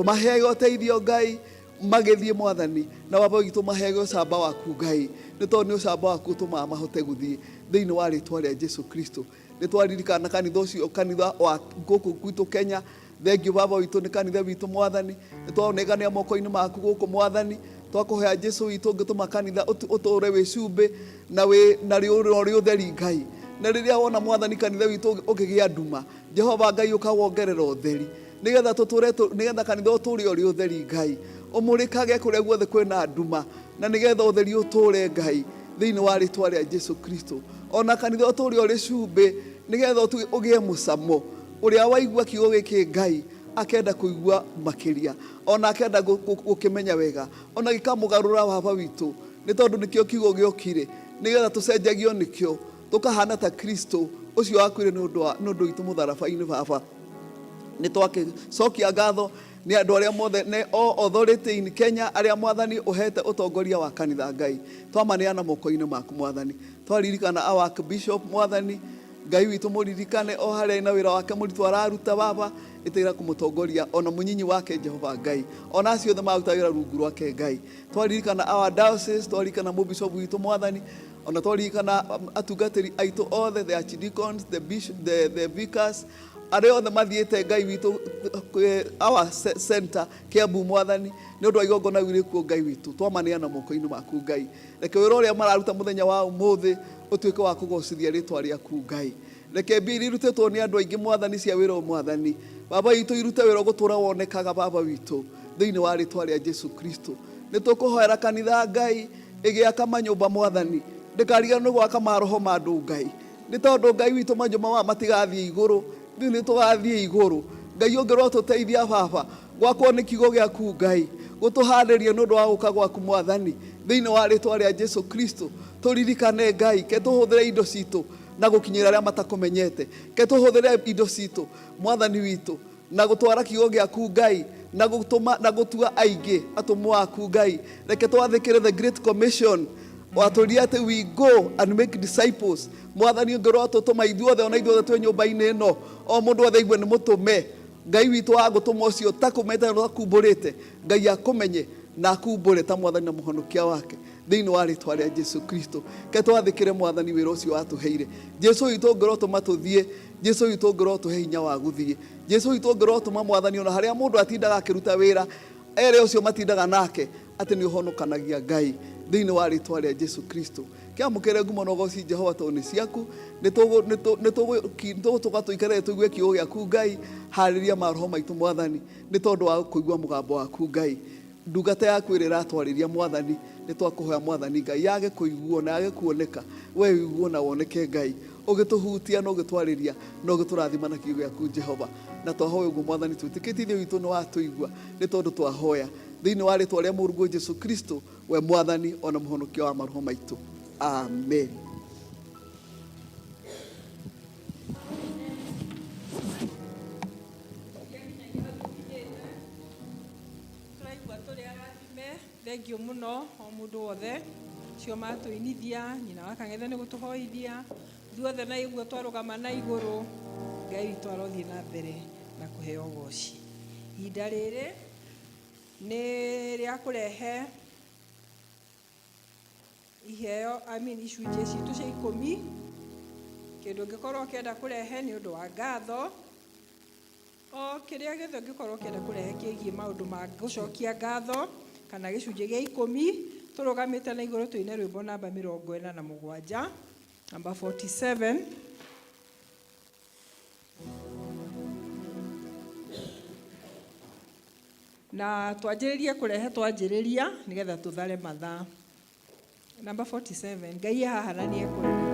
maheage ũteithio Ngai magĩthiĩ Mwathani, na Baba witũ maheage ũcamba waku Ngai, nĩ tondũ nĩ ũcamba waku ũtũmaga mahote gũthiĩ thĩinĩ wa rĩĩtwa rĩa Jesu Kristo. Nĩ twaririkana kanitha ũcio, kanitha wa gũkũ gwitũ Kenya. Thengio Baba witũ nĩ kanitha witũ Mwathani, nĩ twaũnengania moko-inĩ maku gũkũ Mwathani. Twakũhoya Jesu witũ ũngĩtũma kanitha ũtũũre wĩ cumbĩ na rĩ ũtheri Ngai. Na rĩrĩa wona Mwathani kanitha witũ ũkĩgĩa nduma, Jehova Ngai ũkawongerera ũtheri, nĩgetha kanitha ũtũũre ũrĩ ũtheri Ngai, ũmũrĩkage kũrĩa guothe kwĩna nduma, na nĩgetha ũtheri ũtũũre Ngai thĩinĩ wa rĩĩtwa rĩa Jesu Kristo. Ona kanitha ũtũũre ũrĩ cumbĩ, nĩgetha ũgĩe mũcamo. Ũrĩa waigua kiugo gĩkĩ Ngai akenda kũigua makĩria, ona akenda gũkĩmenya wega, ona gĩkamũgarũra Baba witũ, nĩ tondũ nĩkĩo kiugo gĩokire, nĩgetha tũcenjagio nĩkĩo, tũkahana ta Kristo ũcio wakuire nĩ ũndũ witũ mũtharaba-inĩ Baba. Nĩ twakĩcokia ngatho nĩ andũ arĩa mothe authority in Kenya arĩa Mwathani ũhete ũtongoria wa kanitha Ngai, twamaneana moko-inĩ maku Mwathani. Twaririkana our Bishop Mwathani Ngai witũ mũririkane o harĩa na wĩra wake mũritũ araruta Baba, ĩtĩra kũmũtongoria, ona mũnyinyi wake Jehova Ngai, ona acio othe maruta wĩra rungu rwake Ngai. Twaririkana our diocese, twaririkana mũbishop witũ Mwathani, ona twaririkana atungatĩri aitũ othe, the archdeacons, the vicars, arĩa othe mathiĩte Ngai witũ our center Kiambu Mwathani, nĩ ũndũ wa igongona rĩu rĩkuo Ngai witũ, twamaneana moko-inĩ maku Ngai. Reke wĩra ũrĩa mararuta mũthenya wa ũmũthĩ ũtuĩke wa kũgocithia rĩĩtwa rĩaku Ngai. Reke mbia irutĩtwo nĩ andũ aingĩ Mwathani cia wĩra Mwathani, Baba witũ irute wĩra gũtũũra wonekaga Baba witũ thĩinĩ wa rĩĩtwa rĩa Jesu Kristo. Nĩ tũkũhoera kanitha Ngai ĩgĩaka manyũmba Mwathani, ndĩkariganĩrwo gwaka maroho ma andũ Ngai, nĩ tondũ Ngai witũ manyũmba maya matigathiĩ igũrũ, nĩ tũgathiĩ igũrũ. Ngai ũngĩrwo tũteithia Baba, gwakwo nĩ kiugo gĩaku Ngai, gũtũharĩria nĩ ũndũ wa gũka gwaku Mwathani thĩinĩ wa rĩĩtwa rĩa Jesu Kristo. Tũririkane Ngai, ke tũhũthĩre indo citũ na gũkinyĩra arĩa matakũmenyete, ke tũhũthĩre indo citũ Mwathani witũ na gũtwara kiugo gĩaku Ngai, na gũtua aingĩ atũmwo aku Ngai. Reke twathĩkĩre the Great Commission watũria atĩ we go and make disciples. Mwathani ũngĩrwo tũtũma ithuothe, ona ithuothe twĩ nyũmba-inĩ ĩno, o mũndũ othe aigue nĩ mũtũme. Ngai witũ wa gũtũma ũcio takumĩte na akumbũrĩte, Ngai akũmenye na akumbũre ta Mwathani na mũhonokia wake thĩinĩ wa rĩĩtwa rĩa Jesu Kristo. Ke twathĩkĩre Mwathani wĩra ũcio watũheire. Jesu witũ ũngĩrwo tũma tũthiĩ, Jesu witũ ũngĩrwo tũhe hinya wa gũthiĩ, Jesu witũ ũngĩrwo tũma Mwathani, ona harĩa mũndũ atindaga akĩruta wĩra, erĩ ũcio matindaga nake atĩ nĩ ũhonokanagia Ngai thĩinĩ wa rĩĩtwa rĩa Jesu Kristo. Kĩamũkĩre ngumo na ũgooci Jehova tondũ nĩ ciaku, nĩtũgũtũka tũikarĩre tũigue kiugo gĩaku Ngai, harĩria maroho maitũ Mwathani, nĩ tondũ wa kũigua mũgambo waku Ngai. Ndungata yaku ĩrĩa ĩratwarĩria Mwathani, nĩ twakũhoya Mwathani Ngai, yage kũiguo na yage kuoneka, we wĩiguo na woneke Ngai, ũgĩtũhutia na ũgĩtwarĩria na ũgĩtũrathima na kiugo gĩaku Jehova. Na twahoya ũguo Mwathani, twĩtĩkĩtie ithuĩ witũ nĩ watũigua, nĩ tondũ twahoya thĩinĩ wa rĩĩtwa rĩa mũrũguo Jesu Kristo, we Mwathani ona mũhonokia wa maroho maitũ. Amen. Thengio mũno o mũndũ wothe cio matũinithia, nyina wa Kang'ethe nĩ gũtũhoithia, ithuothe na iguo twarũgama na igũrũ. Ngai witũ arothiĩ na mbere na kũheo ũgooci. Ihinda rĩrĩ nĩ rĩa kũrehe iheo, icunjĩ citũ cia 10. Kĩndũ ũngĩkorwo ũkĩenda kũrehe nĩ ũndũ wa ngatho, o kĩrĩa gĩothe ũngĩkorwo ũkĩenda kũrehe kĩgiĩ maũndũ ma gũcokia ngatho, kana gĩcunjĩ gĩa 10 tũrũgamĩte na igũrũ tũine rwĩmbo namba 47 namba 47. Na twanjĩrĩrie kũrehe twanjĩrĩria nĩgetha tũthare mathaa. Namba 47, Ngai haha na nĩ ekũrera.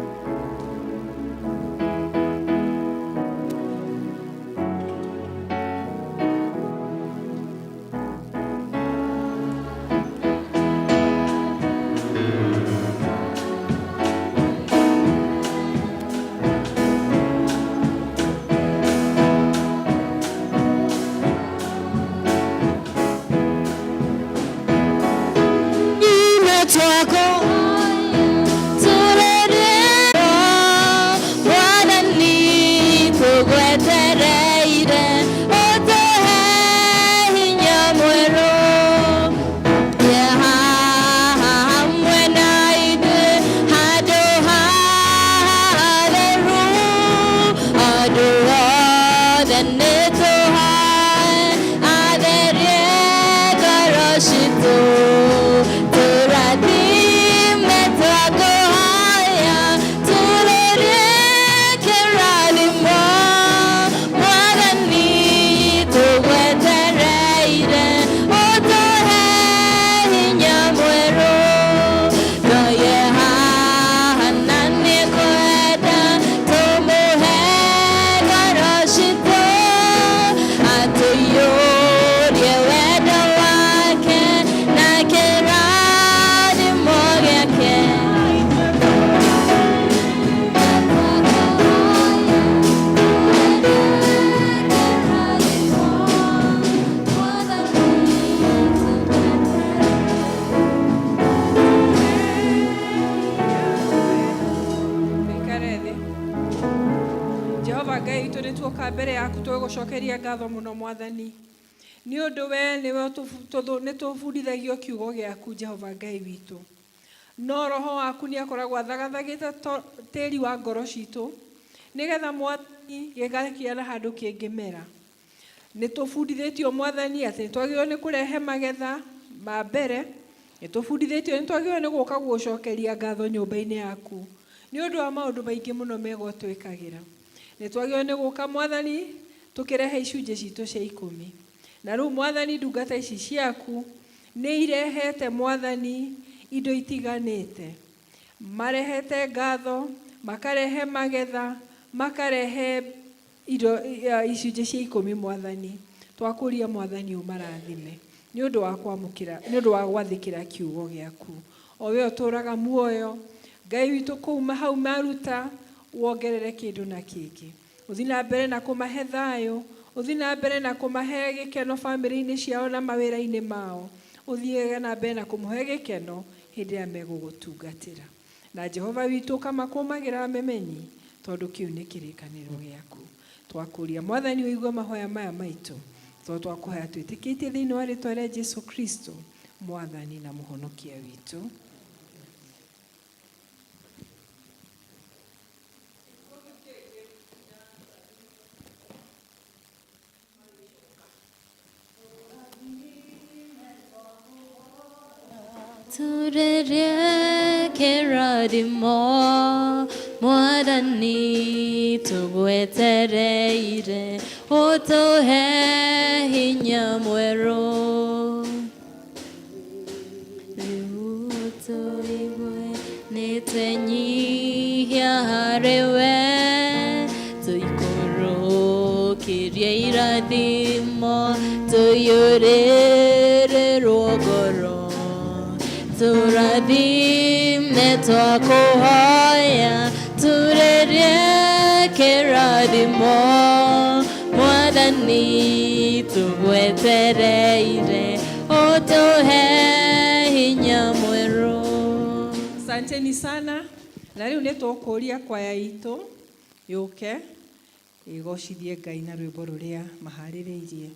Gũcokeria ngatho mũno Mwathani nĩ ũndũ we nĩwe nĩtũbundithagio kiugo gĩaku Jehova Ngai witũ, no roho waku nĩ akoragwo athagathagĩte tĩri wa ngoro citũ nĩgetha Mwathani gĩgakinya handũ kĩngĩmera. Nĩtũbundithĩtio Mwathani atĩ nĩtwagĩrĩirwo nĩ kũrehe magetha ma mbere, nĩtũbundithĩtio nĩtwagĩrĩirwo nĩ gũka gũcokeria ngatho nyũmba-inĩ yaku nĩ ũndũ wa maũndũ maingĩ mũno mega ũtwĩkagĩra. Nĩtwagĩrĩirwo nĩ gũka Mwathani tukirehe icunjĩ citũ cia 10. Na rĩu Mwathani ndungata ici ciaku nĩ irehete Mwathani indo itiganĩte, marehete ngatho, makarehe magetha, makarehe indo icunjĩ cia 10 Mwathani. Twakũria Mwathani ũmarathime nĩ ũndũ wa kwamũkĩra, nĩ ũndũ wa gwathĩkĩra kiugo gĩaku. O we ũtũraga muoyo Ngai witũ kũu hau maruta wongerere kĩndũ na kĩngĩ. Ũthiĩ na mbere na kũmahe thayũ, ũthiĩ na mbere na kũmahe gĩkeno famĩlĩ-inĩ ciao na mawĩra-inĩ mao, ũthiĩ na mbere na kũmahe gĩkeno hĩndĩ ĩrĩa megũgũtungatĩra. Na Jehova witũ kamakũmagĩra memenyi tondũ kĩu nĩ kĩrĩkanĩro gĩaku. Twakũria Mwathani ũigue mahoya maya maitũ tondũ twakũhoya twĩtĩkĩtie thĩinĩ wa rĩĩtwa rĩa Jesũ Kristo Mwathani na mũhonokia witũ. Turere keradimo Mwathani tugwetereire utuhe hinya mwerũ rĩu tũigwe nĩtwenyihia harĩwe tũikũrũkĩrie irathimo tũiyũrĩrĩrwo ngoro turathime twakũhoya turerie kĩrathimo Mwathani tugwetereire ũtũhe hinya mwerũ. Asanteni sana. Na rĩu nĩtũkũria kwaya itũ yũke ĩgocithie Ngai na rwĩmbo rũrĩa maharĩrĩirie.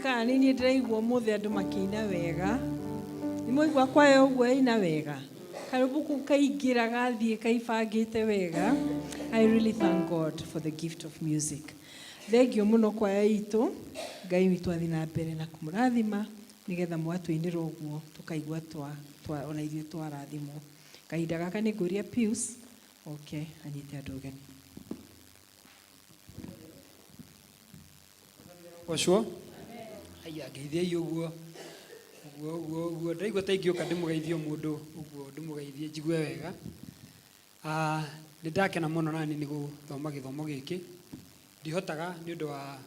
Kana nini ndiraigua muthe andu makiina wega ni muigua kwayo uguo ina wega karibu ku kaingira gathie kaibangite wega. I really thank God for the gift of music. Thengio muno kwaya itu Ngai witu athi na mbere na kumurathima nigetha mwatwinira uguo tukaigua twa ona ithuĩ twarathimwo. Kahinda gaka nĩ ngũria Pius anyite andũ ũgeni. Washua? Aya ngeithia uguo ndaigua ta ingĩũka ndĩmũgeithie mũndũ uguo ndĩmũgeithie njigue wega. Nĩ ndakena mũno nani nĩ gũthoma gĩthomo gĩkĩ. Ndihotaga nĩ ũndũ wa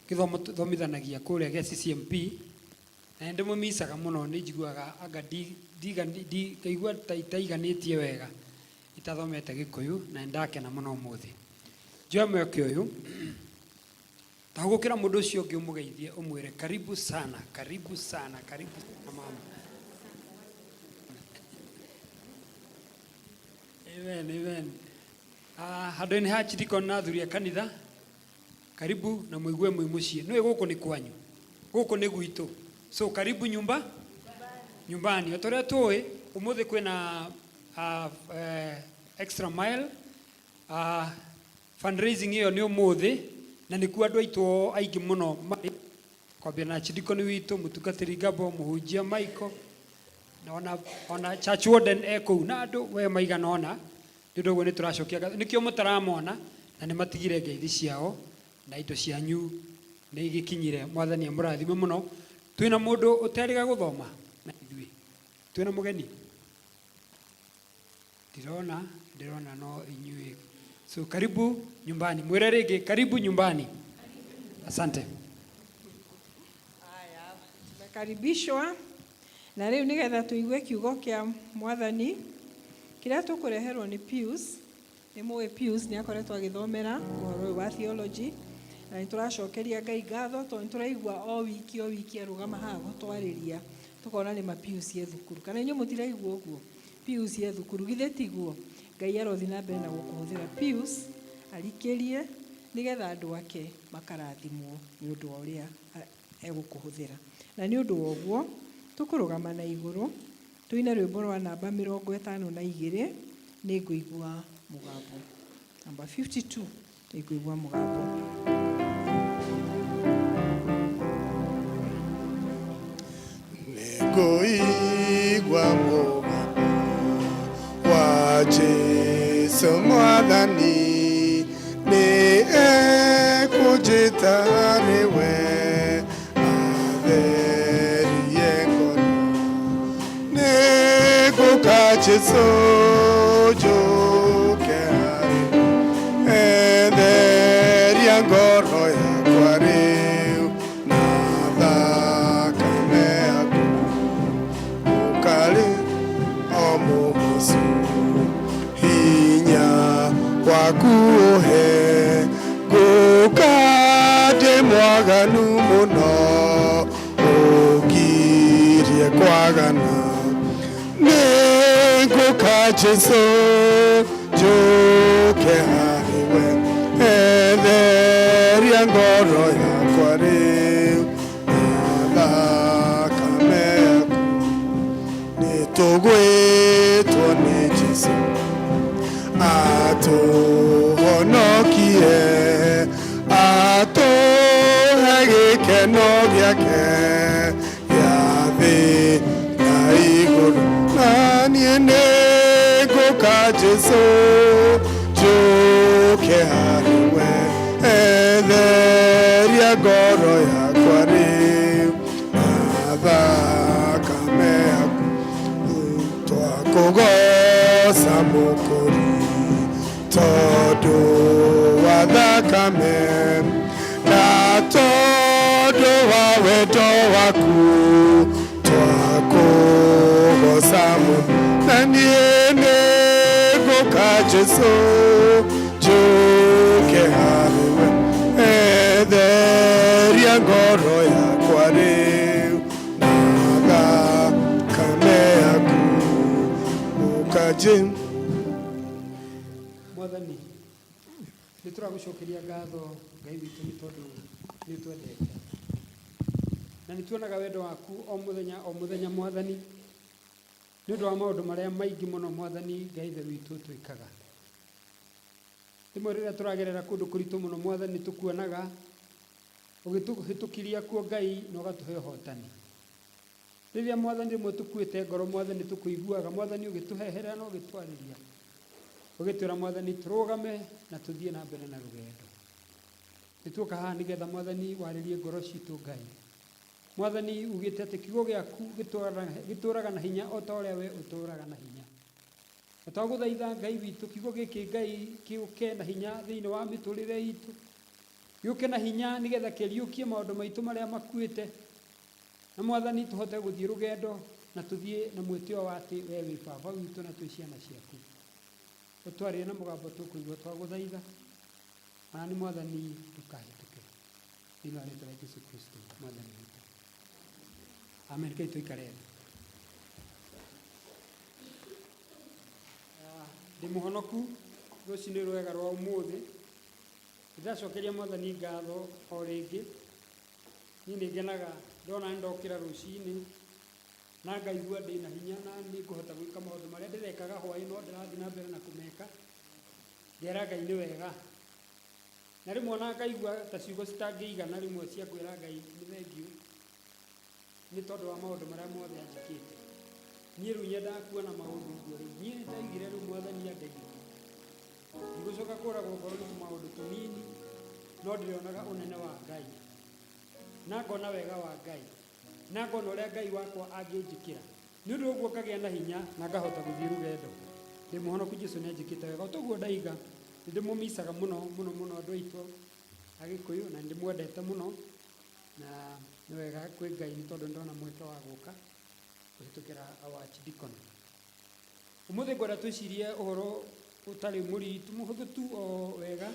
gĩthomo thomithanagia kũrĩa gĩa CCMP na ndĩmũmicaga mũno nĩ njiguaga anga ngaigua taiganĩtie wega itathomete Gĩkũyũ na ndakena mũno ũmũthĩ. Njoya mweke ũyũ tahũgũkĩra mũndũ ũcio ũngĩ ũmũgeithie ũmwĩre karibu sana mama. Amen. Handũ-inĩ ha Chidiko na athuri a kanitha karibu na mũigue mwĩ mũciĩ. Nĩ gũkũ nĩ kwanyu, gũkũ nĩ gwitũ, so karibu nyumbani. O torĩa tũĩ ũmũthĩ kwĩna extra mile fundraising ĩyo nĩ ũmũthĩ na nĩkuo andũ aitũ aingĩ mũno kwambia na Chidiko nĩ witũ, mũtungatĩri Ngabo, mũhunjia Michael na ona church warden kũu na andũ we maigana ona. Nĩ ũndũ ũguo nĩ tũracokia nĩkĩo mũtaramona na nĩ matigire ngeithi ciao na indo cianyu nĩ igĩkinyire. Mwathani amũrathime mũno. Twĩna mũndũ ũterĩga gũthoma na ithuĩ twĩna mũgeni ndirona no inyuĩ. So karibu nyumbani. Mwĩre rĩngĩ karibu nyumbani. Asante. Haya, tumekaribishwa na rĩu nĩgetha tũigue kiugo kĩa Mwathani kĩrĩa tũkũreherwo nĩ Pius. Nĩ mũĩ Pius nĩ akoretwo agĩthomera ũhoro wa theology na nĩ tũracokeria Ngai ngatho tondũ nĩ tũraigua o wiki arũgama haha gũtwarĩria tukona nĩ ma Pius ye thukuru. Kana inyuĩ mũtiraigua ũguo? Pius ye thukuru githĩ tiguo? Ngai arothi na mbere na gũkũhũthĩra Pius arikĩrie nĩgetha andũ ake makarathimwo nĩ ũndũ wa ũrĩa egũkũhũthĩra. Na nĩ ũndũ wa ũguo tũkũrũgama na igũrũ tuine rwĩmbo rwa namba 52 nĩ ngũigua mũgambo. Namba 52 nĩ ngũigua mũgambo. Nĩngũigua mũgambo wa Jesũ Mwathani nĩ ekũnjĩta rĩwe atherie ngoro. Nĩngũka Jesũ njũke harĩ Theria ngoro yakwa rĩu na thakame yaku ũkarĩ o mũmocu hinya waku ũhe ngũka ndĩ mwaganu mũno ũngirie kwagana nĩ ngũka Jesũ njũke harĩ we etheria ngoro yakwa rĩu na thakame yaku nĩtũgwĩtwo nĩ Jesũ atũhonokie atũhe gĩkeno gĩake gĩa thĩ na igũrũ na niĩ nĩngũka Jesũ njũke harĩ we etheria ngoro yakwa rĩu na thakame yaku twakũgoca mũkũri tondũ wa thakame na tondũ wa wendo waku twakũgoca mũno na niĩ nĩngũka Jesũ njũke harĩ we etheria ngoro yakwa rĩu na thakame yaku ũkaje Mwathani nĩ tũragũcokeria ngatho Ngai witũ nĩ tondũ nĩ twendete na nĩ tuonaga wendo waku o mũthenya Mwathani nĩ ũndũ wa maũndũ marĩa maingĩ mũno Mwathani Ngai ithe witũ twĩkaga. Rĩmwe rĩrĩa tũragerera kũndũ kũritũ mũno Mwathani tũkuonaga ũgĩtũhĩtũkiria kuo Ngai na ũgatũhe ũhotani. Rĩrĩa Mwathani rĩmwe tũkuĩte ngoro Mwathani tũkũiguaga Mwathani ũgĩtũheherera na ũgĩtwarĩria ũgĩtwĩra Mwathani tũrũgame na tũthiĩ na mbere na rũgendo. Nĩtuoka haha nĩgetha Mwathani warĩrie ngoro citũ Ngai. Mwathani ugĩte atĩ kiugo gĩaku gĩtũũraga na hinya o ta ũrĩa we ũtũũraga na hinya. Na twagũthaitha Ngai witũ kiugo gĩkĩ Ngai gĩũke na hinya thĩinĩ wa mĩtũrĩre itũ. Gĩũke na hinya nĩgetha kĩriũkie maũndũ maitũ marĩa makuĩte. Na Mwathani tũhote gũthiĩ rũgendo na tũthiĩ na mwĩtĩo wa atĩ we wĩ baba witũ na twĩ ciana ciaku. Ũtwarĩre na mũgambo tũkũigua twagũthaitha. Na nĩ Mwathani ndũkahĩtũke. Thĩinĩ wa rĩĩtwa rĩa Jesũ Kristo Mwathani witũ. Amen. Kei tuikare. Ndĩ mũhonoku rũcinĩ rwega rwa ũmũthĩ. Ndĩracokeria Mwathani ngatho o rĩngĩ. Niĩ nĩngenaga ndona ndokĩra rũcinĩ na ngaigua ndĩ na hinya na nĩ ngũhota gwĩka maũndũ marĩa ndĩrekaga hwaĩ-inĩ no ndĩrathiĩ na mbere na kũmeka. Ngera Ngai nĩ wega. Na rĩmwe ona ngaigua ta ciugo citangĩigana rĩmwe cia kwĩra Ngai nĩ thengiũ nĩ tondũ wa maũndũ marĩa mothe anjĩkĩte. Niĩ rĩu nyendaga kuona maũndũ ngũrĩ. Niĩ ndaigire rĩu Mwathani andeithie. Ndigũcoka kũragwo ngoro nĩ tũmaũndũ tũnini no ndĩrĩonaga ũnene wa Ngai. Na ngona wega wa Ngai. Na ngona ũrĩa Ngai wakwa angĩnjĩkĩra. Nĩ ũndũ ũguo ngagĩa na hinya na ngahota gũthiĩ rũgendo. Ndĩ mũhonoku Jesũ nĩ anjĩkĩte wega. O toguo ndaiga nĩ ndĩmũmicaga mũno andũ aitũ Agĩkũyũ na ndĩmwendete mũno na nĩ wega kwĩ Ngai nĩ tondũ ndona mweke wa gũka kũhĩtũkĩra Archdeacon. Ũmũthĩ ngwenda twĩcirie ũhoro ũtarĩ mũritũ mũhũthũ tu o wega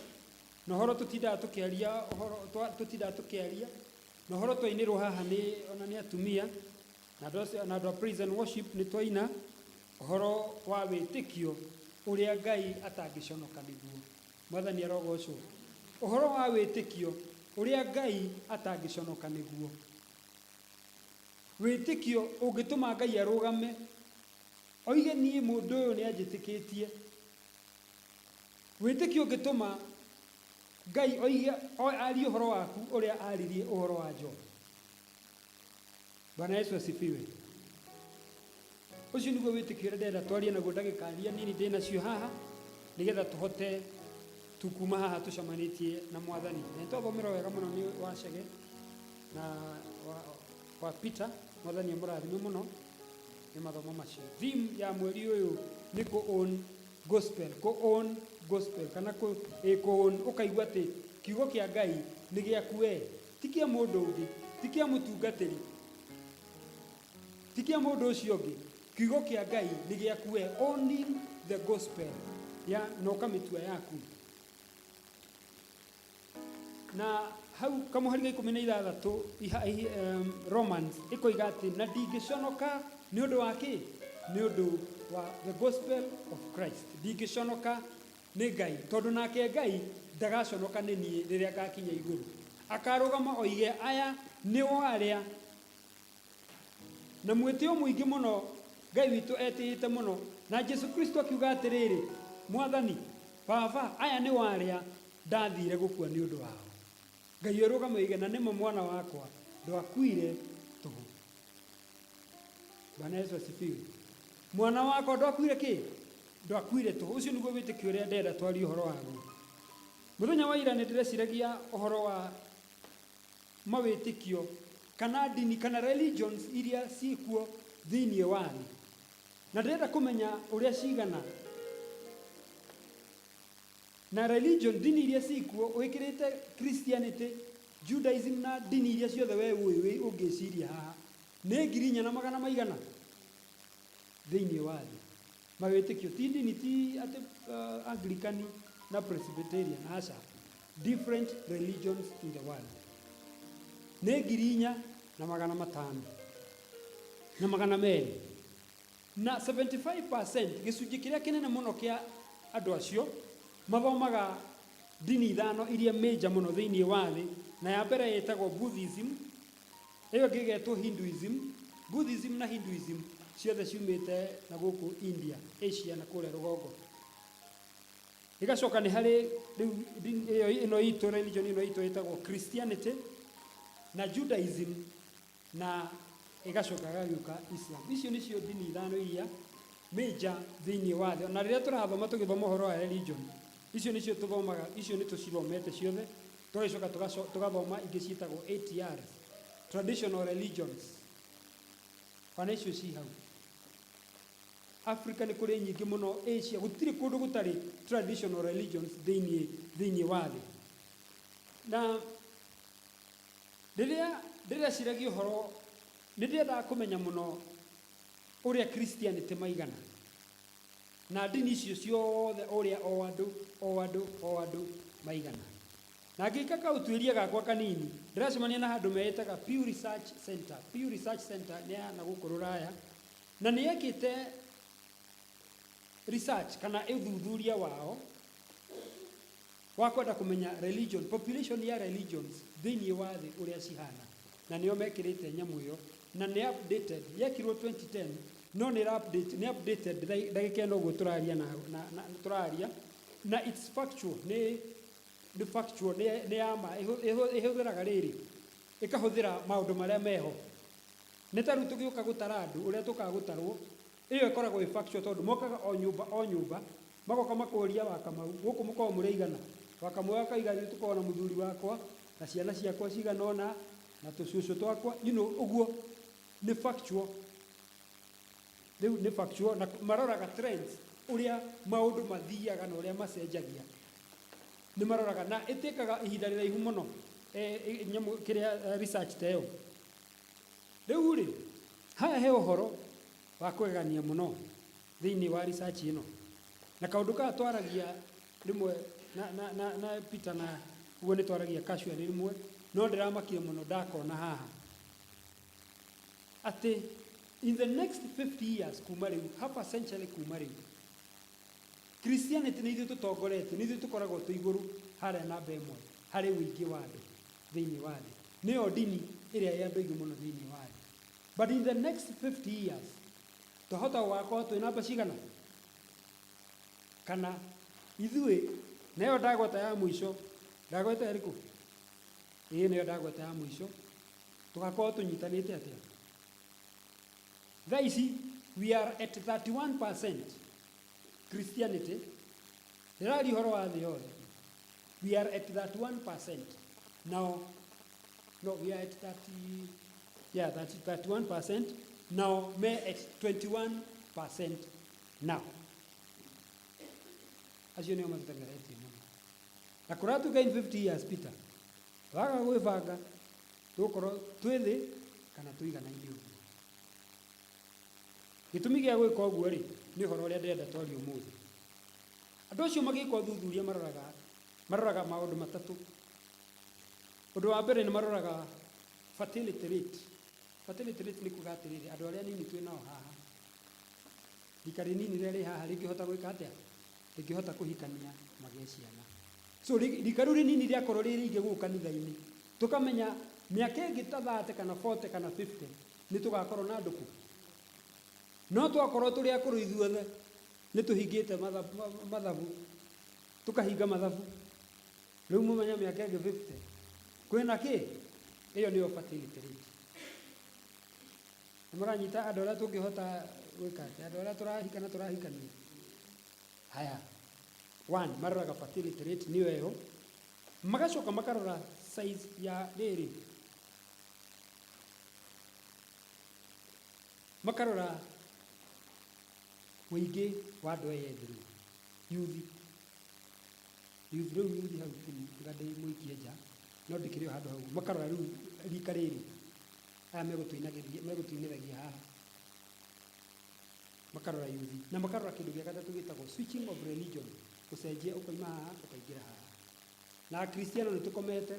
na ũhoro tũtindaga tũkĩaria na ũhoro twainĩrwo haha ona nĩ atumia na andũ a praise and worship nĩ twaina ũhoro wa wĩtĩkio ũrĩa Ngai atangĩconoka nĩguo. Mwathani arogocwo. Ũhoro wa wĩtĩkio ũrĩa Ngai atangĩconoka nĩguo. Wĩtĩkio ũngĩtũma Ngai arũgame oige niĩ mũndũ ũyũ nĩ anjĩtĩkĩtie. Wĩtĩkio ũngĩtũma Ngai oige arie ũhoro waku ũrĩa aririe ũhoro wa Job. Bwana Yesu asifiwe. Ũcio nĩguo wĩtĩkio ũrĩa ndĩrenda twarie naguo ndagĩka nini ndĩ nacio haha nĩgetha tũhote tukuma haha tũcamanĩtie na Mwathani. Na nĩtwathomera wega mũno nĩ Wachege na wa Peter. Mwathani amũrathime mũno nĩ mathomo macio. Theme ya mweri ũyũ nĩ ku-own gospel kana ku-own ũkaigua atĩ kiugo kĩa Ngai nĩ gĩaku we, ti kĩa mũndũ ũngĩ, ti kĩa mũtungatĩri, ti kĩa mũndũ ũcio ũngĩ. Kiugo kĩa Ngai nĩ gĩaku we, owning the gospel ya na ũkamĩtua yaku. Na hau kamuhari ga 16 Romans ikoiga atĩ na ndingĩconoka nĩ ũndũ wa kĩ? Nĩ ũndũ wa the gospel of Christ. Ndingĩconoka nĩ Ngai, tondũ nake Ngai ndagaconoka nĩ niĩ rĩrĩa ngakinya igũrũ. Akarũgama oige aya nĩo arĩa na mwĩtĩo mũingĩ mũno Ngai witũ etĩĩte mũno, na Jesu Kristo akiuga atĩrĩrĩ, Mwathani Baba, aya nĩo arĩa ndathire gũkua nĩ ũndũ wao. Ngai ũrũgama oige na nĩmo mwana wakwa ndwakuire tũhũ. Bwana Yesu asifiwe. Mwana wakwa ndwakuire kĩ? Ndwakuire tũhũ. Ũcio nĩguo wĩtĩkio ũrĩa ndenda twarie ũhoro waguo. Mũthenya wa ira nĩ ndĩreciragia ũhoro wa mawĩtĩkio kana ndini kana religions iria ciĩkuo thĩinĩ wa thĩ. Na ndĩrenda kũmenya ũrĩa cigana. Na religion, dini iria ciĩkuo wĩkĩrĩte Christianity, Judaism na dini iria ciothe we ũngĩciria haha nĩ 4,000 maigana thĩinĩ wa thĩ. Mawĩtĩkio ti dini ti atĩ Anglicani na Presbyterian, aca. Different religions in the world nĩ 4,500 na 200 na 75% gĩcunjĩ kĩrĩa kĩnene mũno kĩa andũ acio mathomaga dini 5 iria major mũno thĩinĩ wa thĩ, na ya mbere ĩtagwo Buddhism, ĩyo ĩngĩ ĩgetwo Hinduism. Buddhism na Hinduism ciothe ciumĩte na gũkũ India, Asia na kũrĩa rũgongo. Ĩgacoka nĩ harĩ ĩno itũ religion ĩno itũ ĩtagwo Christianity na Judaism na ĩgacoka gagĩũka Islam. Icio nĩcio dini 5 iria major thĩinĩ wa thĩ. Na rĩrĩa tũrathoma tũgĩthoma ũhoro wa religion, icio nĩcio tũthomaga, icio nĩ tũcithomete ciothe. Tũgacoka tũgathoma ingĩ ciĩtagwo ATRs, traditional religions. Kana icio ci hau. Africa nĩ kũrĩ nyingĩ mũno, Asia gũtirĩ kũndũ gũtarĩ traditional religions thĩinĩ wa thĩ. Na rĩrĩa ciragia ũhoro nĩ ndĩendaga kũmenya mũno ũrĩa Christianity maigana na dini icio ciothe ũrĩa o andũ maigana. Na ngĩka kaũtuĩria gakwa kanini, ndĩracemania na handũ meĩtaga Pew Research Center. Pew Research Center nĩ ya na gũkũ Rũraya, na nĩ ekĩte research kana ũthuthuria wao wa kwenda kũmenya religion, population ya religions thĩinĩ wa thĩ ũrĩa cihana, na nĩo mekĩrĩte nyamũ ĩyo na nĩ updated, yekirwo 2010 no nĩ updated ndagĩka ĩno ũguo tũraria na it's factual, nĩ factual, nĩ yama ĩhũthĩraga rĩrĩ, ĩkahũthĩra maũndũ marĩa meho. Nĩ ta rĩu tũgĩũka gũtara andũ ũrĩa tũkaga gũtarwo, ĩyo ĩkoragwo ĩ factual tondũ mokaga o nyũmba magoka makũria Wakamau, gũkũ mũkoragwo mũrĩ igana, Wakamau akaiga nĩ tũkoragwo na mũthuri wakwa na ciana ciakwa cigana ũna na tũcũcũ twakwa, ũguo nĩ factual. Rĩu nĩ factual na maroraga trends ũrĩa maũndũ mathiaga na ũrĩa macenjagia. Nĩ maroraga na ĩtĩkaga ihinda rĩraihu mũno nyamũ kĩrĩa research ta ĩyo. Rĩu rĩ, haha he ũhoro wa kũgegania mũno thĩinĩ wa research ĩno. Na kaũndũ kaya twaragia rĩmwe na Peter na ũguo nĩ twaragia casual rĩmwe, no ndĩramakire mũno ndakona haha atĩ in the next 50 years kuma rĩu, half a century kuma rĩu, Christianity nĩ ithuĩ tũtongoretie, nĩ ithuĩ tũkoragwo twĩ igũrũ harĩa namba ĩmwe harĩ ũingĩ wa andũ thĩinĩ wa thĩ. Nĩyo dini ĩrĩa ya andũ aingĩ mũno thĩinĩ wa thĩ. But in the next 50 years twahota gũgakorwo twĩ namba cigana? Kana ithuĩ nayo ndagweta ya mũico, ndagweta ĩrĩkũ? Ĩĩ nayo ndagweta ya mũico tũgakorwo tũnyitanĩte atĩa? Thaa ici we are at 31% Christianity. Rĩrari ũhoro wa thĩ yothe we are at 31%. Now we are at 31%. Now me at 21% now. Acio nĩo matũtengeretie mũno. na kũratuĩka in 50 years Peter waga gwĩbanga tũkorwo twĩ thĩ kana tũiganaine ũguo. Gĩtũmi gĩa gwĩka ũguo rĩ nĩ ũhoro ũrĩa ndĩrenda twarie ũmũthĩ. Andũ acio magĩka ũthuthuria maroraga maũndũ matatũ. Ũndũ wa mbere nĩ maroraga fertility rate. Fertility rate nĩ kuuga atĩrĩrĩ, andũ arĩa nini twĩ nao haha, rika rĩnini rĩrĩa rĩ haha rĩngĩhota gwĩka atĩa? Rĩngĩhota kũhikania magĩe ciana. So rika rĩu rĩnini rĩakorwo rĩ rĩingĩ gũkũ kanitha-inĩ, tũkamenya mĩaka ĩngĩ ta 30 kana 40 kana 50 nĩ tũgakorwo na andũ kũ. No twakorwo tũrĩ akũrũ ithuothe nĩ tũhingĩte mathabu, tũkahinga mathabu, rĩu mũmenya mĩaka ĩngĩ 50 kwĩna kĩ? Ĩyo nĩyo fertility rate. Nĩmũranyita andũ arĩa tũngĩhota gwĩka atĩ, andũ arĩa tũrahikana tũrahikania. Haya, 1 maroraga fertility rate nĩyo ĩyo, magacoka makarora size ya rĩrĩ, makarora ũingĩ wa andũ aya ethĩ, yuthi rĩu hau tiga ndĩmũikie nja, no ndĩkĩrĩ o handũ hau. Makarora rĩu rika rĩrĩ aya megũtuinĩragia haha, makarora yuthi na makarora kĩndũ gĩa gatatũ gĩtagwo switching of religion, gũcenjia ũkaima haha ũkaingĩra haha. Na Akristiano nĩ tũkomete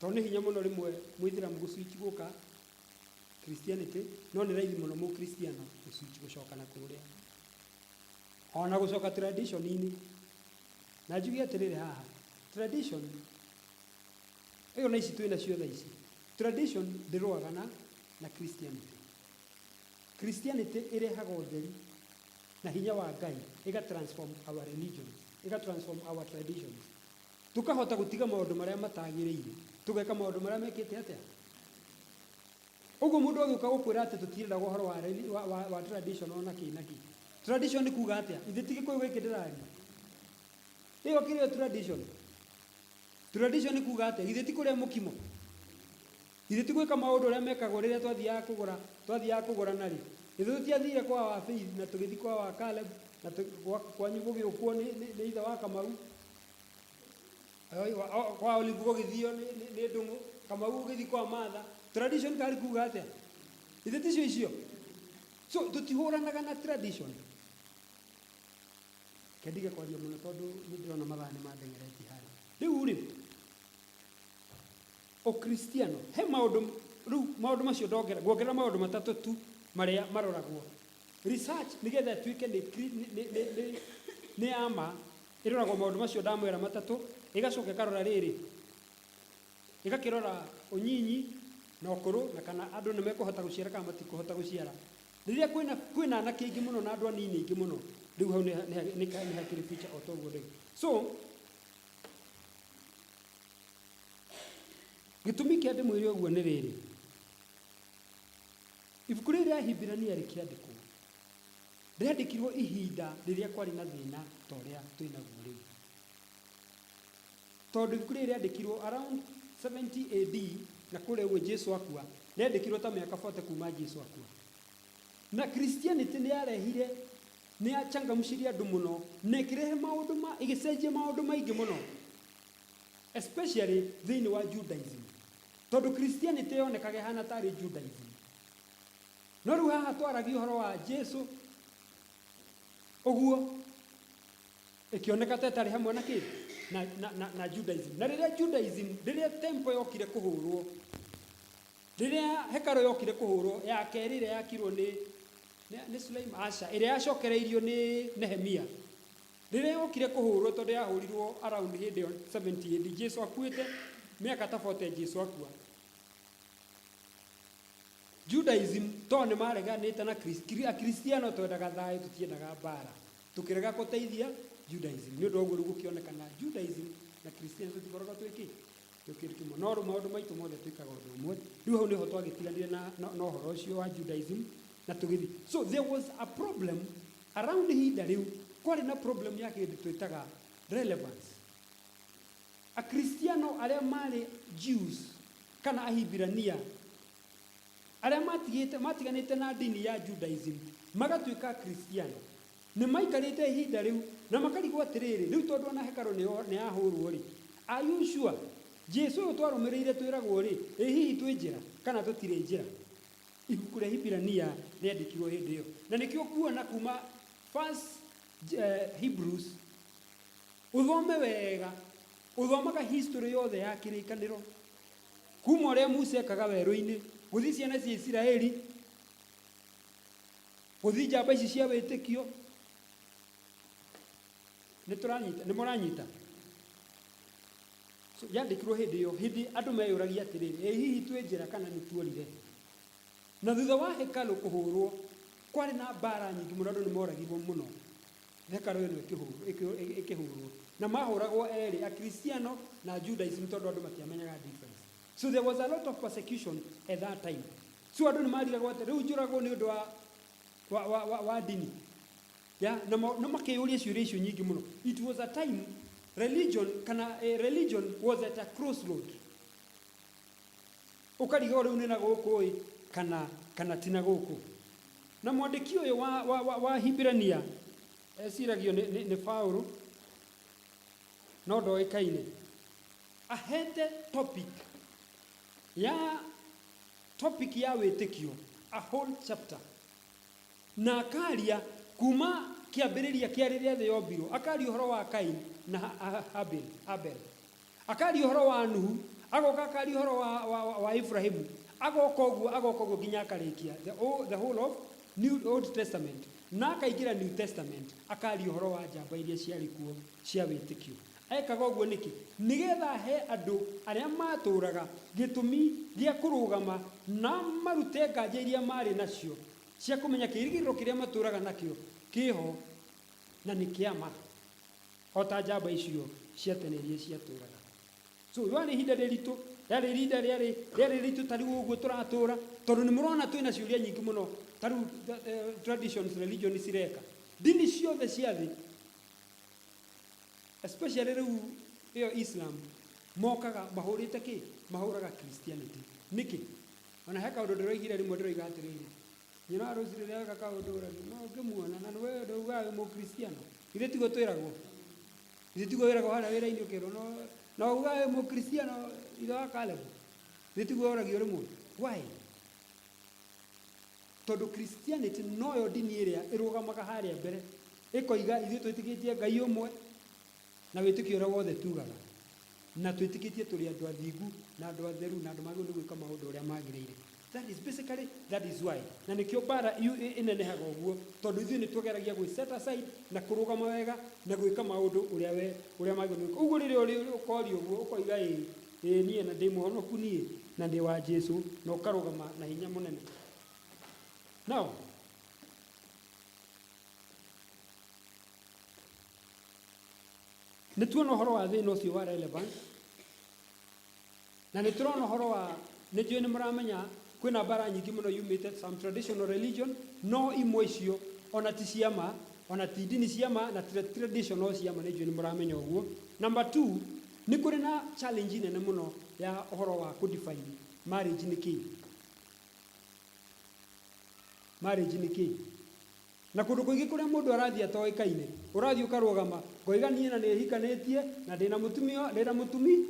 tondũ nĩ hinya mũno rĩmwe Mũithĩramu gũswitch gũka Christianity, no nĩ raithi mũno Mũkristiano gũswitch gũcoka na kũrĩa, ona gũcoka tradition-inĩ. Na njuge atĩrĩrĩ haha, tradition ĩyo na ici twĩ nacio thaa ici, tradition ndĩrũaga na Christianity. Christianity ĩrehaga ũtheri na hinya wa Ngai, ĩga transform our religion, ĩga transform our traditions, tukahota gũtiga maũndũ marĩa matagĩrĩire, tũgeka maũndũ marĩa mekĩte atĩa. Ũguo mũndũ agĩũka gũkwĩra atĩ tũtiendaga ũhoro wa tradition ona kĩ na kĩ. Tradition nĩ kuuga atĩa? Ithe ti Gĩkũyũ gĩkĩ ndĩraria, ĩyo kĩrĩo tradition. Tradition nĩ kuuga atĩa? Ithe ti kũrĩa mũkimo, ithe ti gwĩka maũndũ ũrĩa mekagwo rĩrĩa twathiaga kũgũra na rĩ. Ithe tũtiathire kwa wa Faith na tũgĩthi kwa wa Caleb na kwanyu gũgĩũkwo nĩ ithe wa Kamau, kwa Olive gũgĩthio nĩ Ndũng'ũ, Kamau gũgĩthi kwa Martha. Tradition kari kuuga atĩa? Ithe ticio icio. So tũtihũranaga na tradition. Kendige kwaria mũno tondũ nĩ ndĩrona mathaa nĩ mandengeretie harĩa. Rĩu rĩ, Ũkristiano he maũndũ macio nguongerera maũndũ matatũ tu marĩa maroragwo. Research nĩgetha ĩtuĩke nĩ ama, ĩroragwo maũndũ macio ndamwĩra matatũ, ĩgacoka ĩkarora rĩrĩ, ĩgakĩrora ũnyinyi na ũkũrũ na kana andũ nĩ mekũhota gũciara kana matikũhota gũciara. Rĩrĩa kwĩna anake aingĩ mũno na andũ anini aingĩ mũno, rĩu hau nĩ hakĩrĩ picha o toguo rĩu. So gĩtũmi kĩa ndĩmwĩre ũguo nĩ rĩrĩ, ibuku rĩrĩ rĩa Hibirania rĩkĩandĩkwo, rĩandĩkirwo ihinda rĩrĩa kwarĩ na thĩna ta ũrĩa twĩnaguo rĩu. Tondũ ibuku rĩrĩ rĩandĩkirwo around 70 AD na kũrĩa ũguo Jesũ akua, rĩandĩkirwo ta mĩaka 40 kuma Jesũ akua. Na Christianity nĩ yarehire, nĩ yachangamshirie andũ mũno na ĩkĩrehe ĩgĩcenjia maũndũ maingĩ mũno, especially thĩinĩ wa Judaism. Tondũ Christianity yonekaga hana tarĩ Judaism. No rĩu haha twaragia ũhoro wa Jesũ ũguo ĩkĩoneka ta ĩtarĩ hamwe na kĩ na Judaism. Na rĩrĩa temple yokire kũhũrwo, rĩrĩa hekarũ yokire kũhũrwo, ya kerĩ ĩrĩa yakirwo nĩ Suleiman, ĩrĩa yacokereirio nĩ Nehemia, rĩrĩa yokire kũhũrwo tondũ yahũrirwo around hĩndĩ 70 AD, Jesũ akuĩte mĩaka ta 40 Jesũ akua. Judaism to nĩ mareganĩte na Akristiano, twendaga thayũ, tũtiendaga mbara, tũkĩrega gũteithia Judaism. Nĩ ũndũ ũguo rĩu gũkĩonekana Judaism na Christian tũtikoragwo twĩkĩ kĩmwe, no rĩu maũndũ maitũ mothe twĩkaga ũndũ ũmwe. Rĩu hau nĩho twagĩtiganire na ũhoro ũcio wa Judaism na tũgĩthi. So there was a problem around ihinda rĩu, kwarĩ na problem ya kĩndũ twĩtaga relevance. Akristiano arĩa marĩ Jews kana Ahibirania arĩa matiganĩte na ndini ya Judaism magatuĩka Akristiano, nĩ maikarĩte ihinda rĩu na makarigwo atĩrĩrĩ, rĩu tondũ ona hekarũ nĩ yahũrwo rĩ, are you sure Jesu ũyũ twarũmĩrĩire twĩragwo rĩ, ĩ hihi twĩ njĩra kana tũtirĩ njĩra? Ibuku rĩa Hibirania rĩandĩkirwo hĩndĩ ĩyo, na nĩkĩo kuona kuma First Hebrews uthome wega, uthomaga history yothe ya kĩrĩkanĩro kuma ũrĩa Musa ekaga werũ-inĩ, gũthiĩ ciana cia Isiraeli, gũthiĩ njamba ici cia wĩtĩkio. Nĩ mũranyita? So yandĩkirwo hĩndĩ ĩyo, hĩndĩ andũ meyũragia atĩrĩrĩ, ĩ hihi twĩ njĩra kana nĩ tuorire? Na thutha wa hekalũ kũhũrwo, kwarĩ na mbara nyingĩ mũno, andũ nĩ moragirwo mũno. Hekalũ ĩno ĩkĩhũrwo, na mahũragwo erĩ, Akristiano na Judaism, tondũ andũ matiamenyaga difference. So there was a lot of persecution at that time. So andũ nĩ marigagwo atĩ rĩu njũragwo nĩ ũndũ wa dini. Na makĩyũria ciũria icio nyingĩ mũno. It was a time religion was at a crossroad. Ũkarigwo rĩu nĩ na gũkũ kana ti na gũkũ. Na mwandĩki ũyũ wa Hibirania eciragio nĩ Paulo, no ndoĩkaine, ahete topic ya wĩtĩkio, a whole chapter, na akaria kuma kĩambĩrĩria kĩa rĩrĩa thĩ yombirwo, akaria ũhoro wa Kain na Abel, akaria ũhoro wa Nuhu, agoka akaria ũhoro wa Ibrahimu, agoka ũguo nginya akarĩkia the whole of Old Testament, na akaingĩra New Testament, akaria ũhoro wa njamba iria ciarĩ kuo cia wĩtĩkio. Ekaga ũguo nĩkĩ? Nĩgetha he andũ arĩa matũraga gĩtũmi gĩa kũrũgama na marute nganja iria marĩ nacio cia kũmenya kĩrĩgĩrĩro kĩrĩa matũraga nakĩo kĩho na nĩ kĩama, o ta njamba icio cia tene iria ciatũraga. So rĩarĩ ihinda rĩritũ, rĩarĩ ihinda rĩarĩ ritũ ta rĩu ũguo tũratũra, tondũ nĩ mũrona twĩna ciũria nyingĩ mũno, ta rĩu traditions, religion cireka, ndini ciothe cia thĩ, especially rĩu ĩyo Islam, mokaga mahũrĩte kĩ? Mahũraga Christianity. Nĩkĩ? Ona he kaũndũ ndĩroigire rĩmwe, ndĩroiga atĩrĩrĩ, nyina rũciũ rĩrĩa aka kaũndũ ũragi, no ũkĩmuona na nĩwe ndaugaga wĩ mũkristiano, ithe tiguo twĩragwo, ithe tiguo wĩragwo harĩa wĩra-inĩ ũkĩrwo no ugaga wĩ mũkristiano, ithe wa Caleb, ithe tiguo ũragio rĩmwe. Why? Tondũ Christianity noyo dini ĩrĩa ĩrũgamaga harĩa mbere, ĩkoiga ithuĩ twĩtĩkĩtie Ngai ũmwe na wĩtĩkio ũrĩa wothe tugaga, na twĩtĩkĩtie tũrĩ andũ athingu na andũ atheru na andũ magĩrĩirwo gwĩka maũndũ ũrĩa magĩrĩire. That is why. Na nĩkĩo mbara ĩnenehaga ũguo, tondũ ithuĩ nĩ tũgeragia gwĩ set aside na kũrũgama wega na gwĩka maũndũ ũrĩa magĩrĩirwo gwĩka. Ũguo rĩrĩa ũkoria ũguo ũkoiga niĩ na ndĩ mũhonoku niĩ na ndĩ wa Jesu, na ũkarũgama na hinya mũnene. Now, nĩ tuona ũhoro wa thĩna ũcio wa relevance, na nĩ tũrona ũhoro wa, nĩ njũĩ nĩ mũramenya kwĩna mbara nyingĩ mũno yumĩte some traditional religion, no imwe icio ona ti ciama, ona ti dini ciama na traditional ciama, nĩ njũĩ nĩ mũramenya ũguo. Number 2, nĩ kũrĩ na challenge nene mũno ya ũhoro wa kũdefine marriage nĩ kĩĩ. Marriage nĩ kĩĩ? Na kũndũ kũingĩ kũrĩa mũndũ arathiĩ atoĩkaine, ũrathiĩ ũkarũgama, ngoiga niĩ na nĩhikanĩtie na ndĩna mũtumi,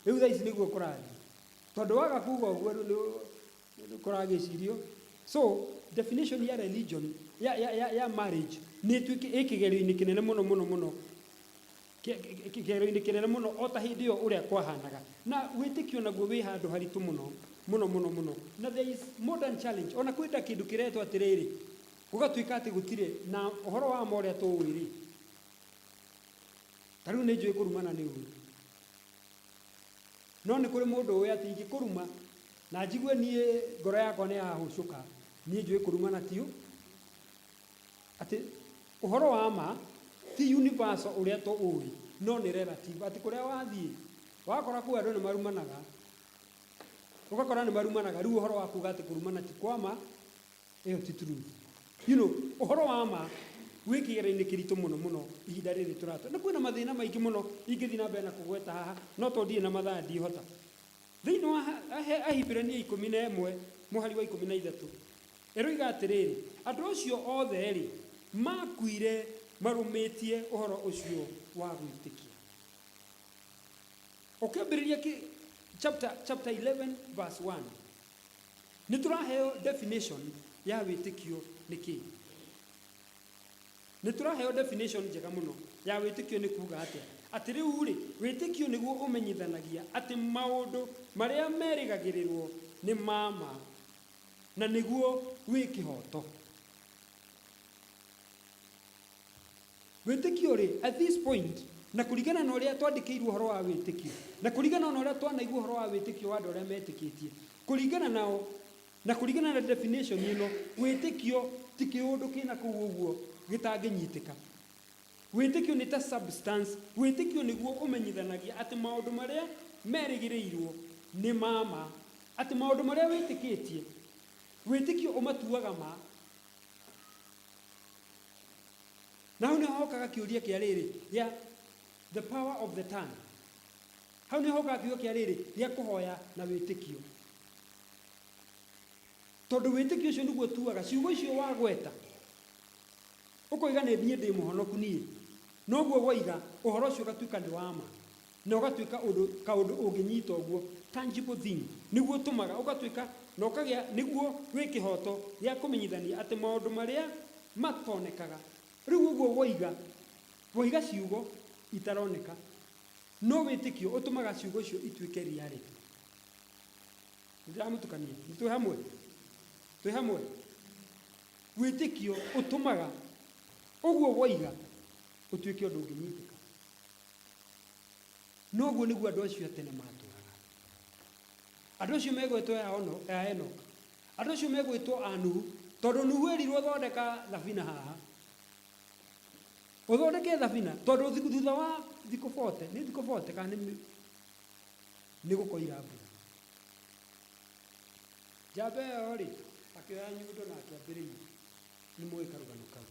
rĩu thaa ici nĩguo kũrathiĩ. Tondũ waga kuga ũguo kũragĩcirio. So definition ya religion ya marriage nĩ ĩkĩgerio-inĩ kĩnene mũno, kĩgerio-inĩ kĩnene mũno, o ta hĩndĩ ĩyo ũrĩa kwahanaga. Na wĩtĩkio naguo wĩ handũ haritũ mũno. Na there is modern challenge, ona kwĩnda kĩndũ kĩretwo atĩrĩrĩ, gũgatuĩka atĩ gũtirĩ na ũhoro wa ma ũrĩa tũũĩ-rĩ, ta rĩu nĩ njũĩ kũrumana nĩ ũru, no nĩ kũrĩ mũndũ ũĩ atĩ ingĩkũruma na njigue niĩ ngoro yakwa nĩ yahũcũka, niĩ njũĩ kũrumana tiũ, atĩ ũhoro wa ma ti universal ũrĩa tũũĩ, no nĩ relative, atĩ kũrĩa wathiĩ wakora kuo andũ nĩ marumanaga, ũgakora nĩ marumanaga, rĩu ũhoro wa kuga atĩ kũrumana ti kwa ma, ĩyo ti true. You know, ũhoro wa ma wĩ kĩgerio-inĩ kĩritũ mũno ihinda rĩrĩ tũratũra. Na kwĩna mathĩna maingĩ mũno ingĩthiĩ na mbere na kũgweta haha, no tondũ ndirĩ na mathaa ndihota. Thĩinĩ wa Ahibirania 11 mũhari wa 13 ĩroiga atĩrĩrĩ, andũ acio othe-rĩ makuire marumitie uhoro ucio wa gwitikia. Ukĩambĩrĩria chapter 11 verse 1 nĩtũraheo definition ya wĩtĩkio nĩ kĩĩ. Nĩtũraheo definition njega mũno ya wĩtĩkio nĩ kuuga atĩa. Atĩ rĩu rĩ, wĩtĩkio nĩguo ũmenyithanagia atĩ maũndũ marĩa merĩgagĩrĩrwo nĩ mama na nĩguo wĩ kĩhoto. Wĩtĩkio rĩ, at this point, na kũringana na ũrĩa twandĩkĩirwo ũhoro wa wĩtĩkio, na kũringana na ũrĩa twanaigua ũhoro wa wĩtĩkio wa andũ arĩa metĩkĩtie, kũringana nao na kũringana na definition ĩno, wĩtĩkio ti kĩũndũ kĩna kũu ũguo gĩtangĩnyitĩka. Wĩtĩkio nĩ ta substance. Wĩtĩkio nĩguo ũmenyithanagia atĩ maũndũ marĩa merĩgĩrĩirwo nĩ mama, atĩ maũndũ marĩa wĩtĩkĩtie, wĩtĩkio ũmatuaga ma. Na hau nĩho hokaga kĩũria kĩa rĩrĩ gĩa the power of the tongue. Hau nĩho hokaga kĩũria kĩa rĩrĩ gĩa kũhoya na wĩtĩkio. Tondũ wĩtĩkio ũcio nĩguo tuaga ciugo icio wagweta, ũkoiga nĩ niĩ ndĩ mũhonoku niĩ, noguo woiga ũhoro ũcio ũgatuĩka nĩ wa ma, na ũgatuĩka kaũndũ ũngĩnyita ũguo, tangible thing, nĩguo ũtũmaga ũgatuĩka na ũkagĩa nĩguo wĩ kĩhoto gĩa kũmenyithania atĩ maũndũ marĩa matonekaga. Rĩu ũguo woiga ciugo itaroneka, no wĩtĩkio ũtũmaga ciugo icio ituĩke reality. Nĩndĩramũtukania, nĩ twĩ hamwe. Wĩtĩkio ũtũmaga ũguo woiga ũtuĩke ũndũ ũngĩnyitĩka. Noguo nĩguo andũ acio tene matũraga. Andũ acio megwĩtwo ya Enoka, andũ acio megwĩtwo a Nuhu, tondũ Nuhu erirwo thondeka thabina haha. Ũthondeke thabina, tondũ thutha wa thikũ 40, nĩ thikũ 40 kana nĩ gũkoira mbura. Njamba ĩyo rĩ, akĩoya nyundo na akĩambĩrĩria, nĩ mũĩ karũgano kau.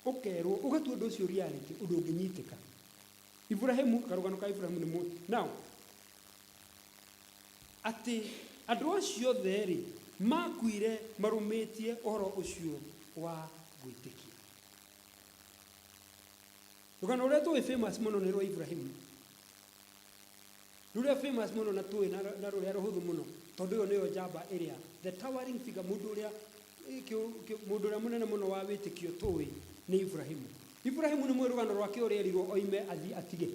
Ũkerwo, ũgatua ũndũ ũcio reality, ũndũ ũngĩnyitĩka. Ibrahimu, karũgano ka Ibrahimu nĩ mũĩ. Now, atĩ andũ acio othe rĩ, makuire marũmĩtie ũhoro ũcio wa gwĩtĩkia. Rũgano rũrĩa tũĩ famous mũno nĩ rwa Ibrahimu. Rũrĩa famous mũno na tũĩ na rũrĩa rũhũthũ mũno, tondũ ĩyo nĩyo njamba ĩrĩa, the towering figure, mũndũ ũrĩa mũnene mũno wa wĩtĩkio tũĩ nĩ Ibrahimu. Ibrahimu nĩ mũĩ rũgano rwake ũrĩa erirwo oime athiĩ atige.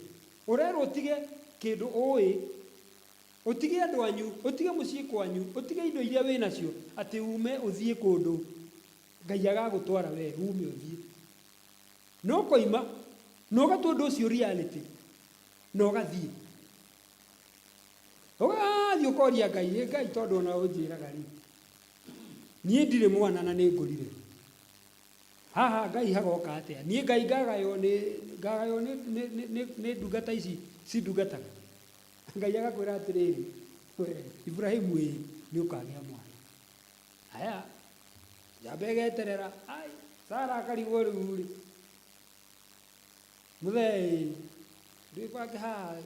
Ũrerwo ũtige kĩndũ ũĩ, ũtige andũ anyu, ũtige mũciĩ kwanyu, ũtige indo iria wĩ nacio, atĩ ume ũthiĩ kũndũ Ngai agagũtwara we, ume ũthiĩ. No koima, na ũgatua ũndũ ũcio reality, na ũgathiĩ. Ũgathiĩ ũkoria Ngai, tondũ ona ũnjĩraga rĩ, niĩ ndirĩ mwana na nĩ ngũrire. Haha Ngai hagoka atĩa? Niĩ Ngai ngagaywo nĩ ndungata ici cindungataga. Ngai agakwĩra atĩrĩrĩ, Ibrahimu ĩ, nĩ ũkagĩa mwana. Haya, njamba ĩgeterera, Sara akarigwo rĩu rĩ, mũthee ndĩbange haha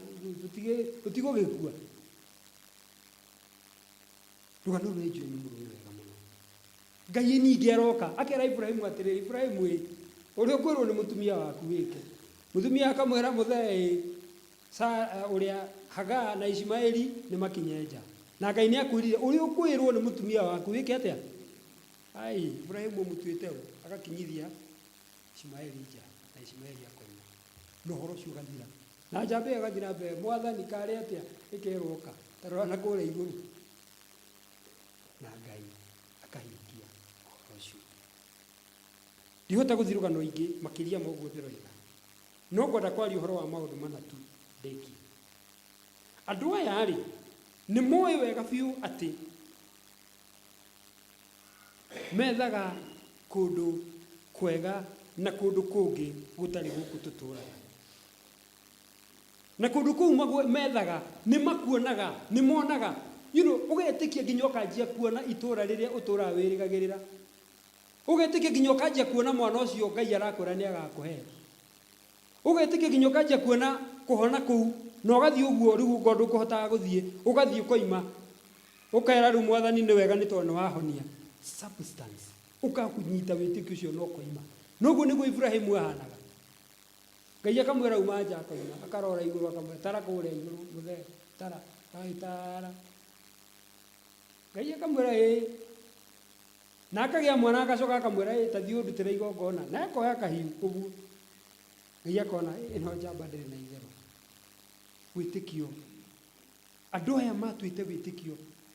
tũtigũgĩkua. Rũgano rũrĩa njũĩ nĩ mũrũĩ wega mũno. Ngai ningĩ aroka akera Ibrahimu atĩrĩrĩ, Ibrahimu ĩ, ũrĩa ũkwĩrwo nĩ mũtumia waku wĩke. Mũtumia akamwĩra mũthee ũrĩa Hagaa na Ismaeli nĩ makinye nja. Na Ngai nĩ akwĩrire ũrĩa ũkwĩrwo nĩ mũtumia waku wĩke atĩa? Ibrahimu mũtuĩte agakinyithia Ismaeli nja na Ismaeli akoima. Na ũhoro ũcio ũgathira. Na njamba ĩyo ĩgathiĩ na mbere, Mwathani karĩ atĩa ĩkerwo ũka, tarora na kũrĩa igũrũ. Na Ngai akahingia ũhoro ũcio. Ndihota gũthiĩ rũgano ingĩ makĩria ma ũguo ndĩroiga. No ngwenda kwaria ũhoro wa maũndũ mana tu ndĩki. Andũ aya rĩ, nĩ moĩ wega biũ atĩ methaga kũndũ kwega na kũndũ kũngĩ gũtarĩ gũkũ tũtũraga. Na kũndũ kũu methaga nĩ makuonaga, nĩ monaga. Ũgetĩkia nginya ũkanjia kuona itũra rĩrĩa ũtũraga wĩrĩgagĩrĩra. Ũgetĩkia nginya ũkanjia kuona mwana ũcio Ngai arakwĩra nĩ agakũhe. Ũgetĩkia nginya ũkanjia kuona kũhona kũu, na ũgathiĩ ũguo rĩu ngondũ ũkũhotaga gũthiĩ, ũgathiĩ ũkoima. Ũkera rĩu Mwathani nĩ wega nĩ tondũ nĩ wahonia. Substance. ukakunyita wĩtĩkio ũcio no koima. Noguo nĩguo Ibrahimu ahanaga. Ngai akamwĩra uma nja akoima, akarora igũrũ akamwĩra tara kũrĩa igũrũ mũthee, tara, tara. Ngai akamwĩra ĩĩ. Na akagĩa mwana agacoka akamwĩra ĩĩ ta thiĩ ũndutĩre igongona. Na akoya kahiũ ũguo. Ngai akona ĩno njamba ndĩrĩ na itherũ. Wĩtĩkio. Andũ aya matuĩte wĩtĩkio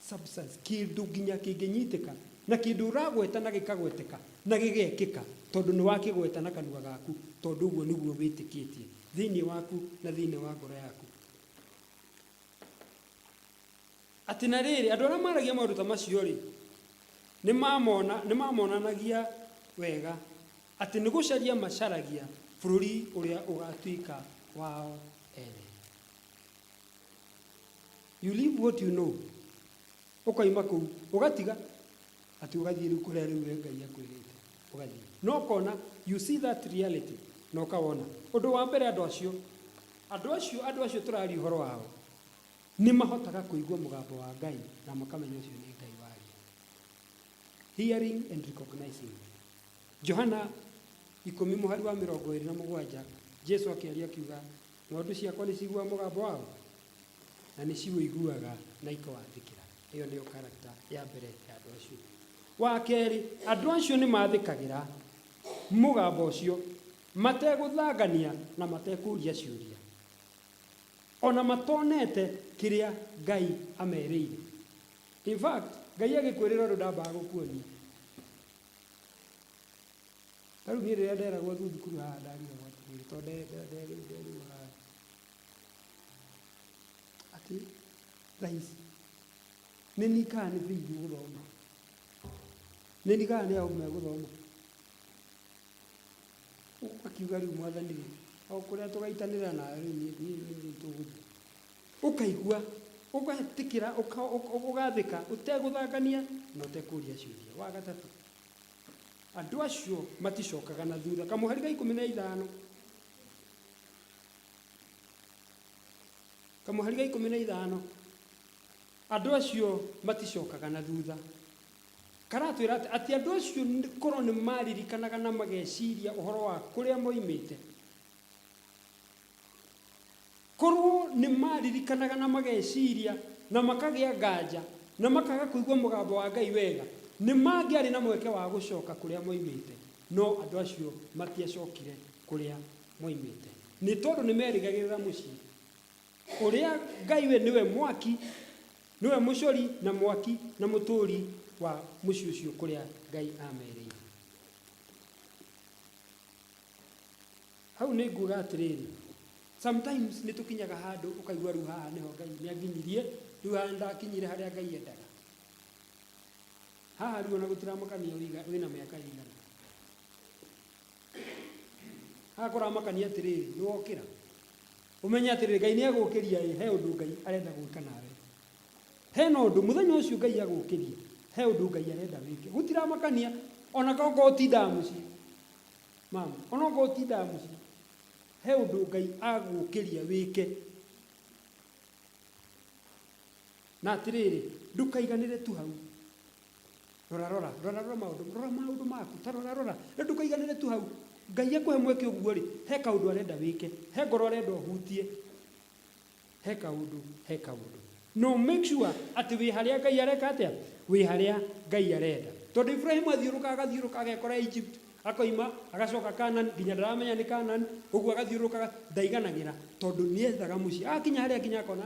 substance, kĩndũ nginya kĩngĩnyitĩka na kĩndũ ũragweta na gĩkagweteka na gĩgekĩka tondũ nĩ wakĩgweta na kanua gaku, tondũ ũguo nĩguo wĩtĩkĩtie thĩinĩ waku na thĩinĩ wa ngoro yaku. Atĩ na rĩrĩ andũ arĩa maragia maũndũ ta macio rĩ, nĩ mamonanagia wega atĩ nĩ gũcaria macaragia bũrũri ũrĩa ũgatuĩka wao ene. You live what you know. Ukaima kuu ugatiga ati ugathiĩ rĩu kũrĩa rĩu Ngai akwĩrĩte ugathiĩ. No kona you see that reality no kawona. Ũndũ wa mbere andũ acio tũrari ũhoro wao nĩ mahotaga kũigua mũgambo wa Ngai na makamenya ũcio nĩ Ngai waria. Hearing and recognizing. Johana 10:27 Jesu akĩaria akiuga ng'ondu ciakwa nĩ ciguaga mũgambo wao na nĩ ciũiguaga na ikawathĩkĩra. Iyo nĩyo character ya mbere ya andũ acio. Wa kerĩ, andũ acio nĩ mathĩkagĩra mũgambo ũcio mategũthangania na matekũria ciũria, ona matonete kĩrĩa Ngai amerĩire. In fact, Ngai agĩkwĩrĩra ũndũ ndambaga gũkuonia. Tarĩu niĩ rĩrĩa nderagwo thukuru haha ndarire gwatĩrĩrĩ tondũ atĩ rahisi nĩ nikaga nĩ thĩinĩ gũthoma, nĩ nikaga nĩ aume gũthoma. Akiuga rĩu Mwathani o kũrĩa tũgaitanĩra nawe nĩ tũgũthiĩ. Ũkaigua ũgatĩkĩra ũgathĩka ũtegũthangania na ũtekũria ciũria. Wa gatatũ, andũ acio maticokaga na thutha. Kamũhari ga 15 kamũhari ga 15 andũ acio maticokaga na thutha. Karatwĩra atĩ andũ acio korwo nĩ maririkanaga na mageciria ũhoro wa kũrĩa moimĩte, korwo nĩ maririkanaga na mageciria na makagĩa nganja na makaga kũigua mũgambo wa Ngai wega, nĩ mangĩarĩ na mweke wa gũcoka kũrĩa moimĩte. No andũ acio matiacokire kũrĩa moimĩte nĩ tondũ nĩ merĩgagĩrĩra mũciĩ ũrĩa Ngai we nĩwe mwaki, nĩwe mũcori na mwaki na mũtũri wa mũciĩ ũcio kũrĩa Ngai amerĩire. Hau nĩ nguga atĩrĩrĩ, sometimes nĩ tũkinyaga handũ ũkaigua rĩu haha nĩho Ngai nĩanginyirie, rĩu haha ndakinyire harĩa Ngai endaga. Haha rĩu ona gũtiramakania wĩna mĩaka ĩigana. Haha kũramakania atĩrĩrĩ, nĩ wokĩra ũmenye atĩrĩrĩ Ngai nĩ agũkĩria, he ũndũ Ngai arenda gwĩka nawe. Hena ũndũ mũthenya ũcio Ngai agũkĩria, he ũndũ Ngai arenda wĩke. Gũtiramakania ona koko ũtindaga mũciĩ mama, ona koko ũtindaga mũciĩ, he ũndũ Ngai agũkĩria wĩke. Na atĩrĩrĩ, ndũkaiganĩre tu hau. Rora maũndũ maku, ta rora ndũkaiganĩre tu hau. Ngai akũhe mweke ũguo rĩ, he kaũndũ arenda wĩke, he ngoro arenda ũhutie, he kaũndũ. No, make sure atĩ wĩ harĩa Ngai areka atĩa, wĩ harĩa Ngai arenda. Tondũ Ibrahimu athiũrũkaga agekora Egypt, akoima agacoka Canaan, nginya ndaramenya nĩ Canaan, ũguo agathiũrũkaga ndaiganagĩra tondũ nĩ ethaga mũciĩ. Akinya harĩa akinya akona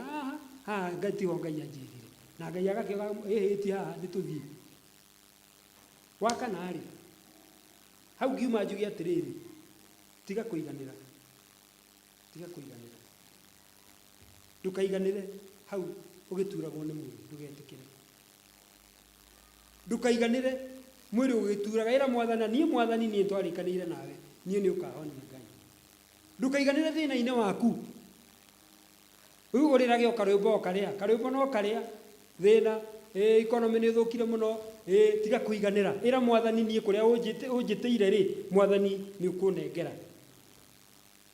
haha Ngai tiho Ngai anjĩrire, na Ngai agakĩoga ĩhĩti haha nĩtũthiĩ. Wa kana rĩ, hau ngiuma njuge atĩrĩrĩ, tiga kũiganĩra. Ndũkaiganĩre hau ũgĩturagwo nĩ mwĩrĩ, ndũgetĩkĩre. Ndũkaiganĩre mwĩrĩ ũgĩturaga, ĩra Mwathani, niĩ twarĩkanĩire nawe, niĩ nĩ ũkahonia Ngai. Ndũkaiganĩre thĩna-inĩ waku. Ũgũrĩrage o karwĩmbo no karĩa thĩna, economy nĩ thũkire mũno, tiga kũiganĩra. Ĩra Mwathani, niĩ kũrĩa ũnjĩtĩire rĩ, Mwathani nĩ ũkũnengera.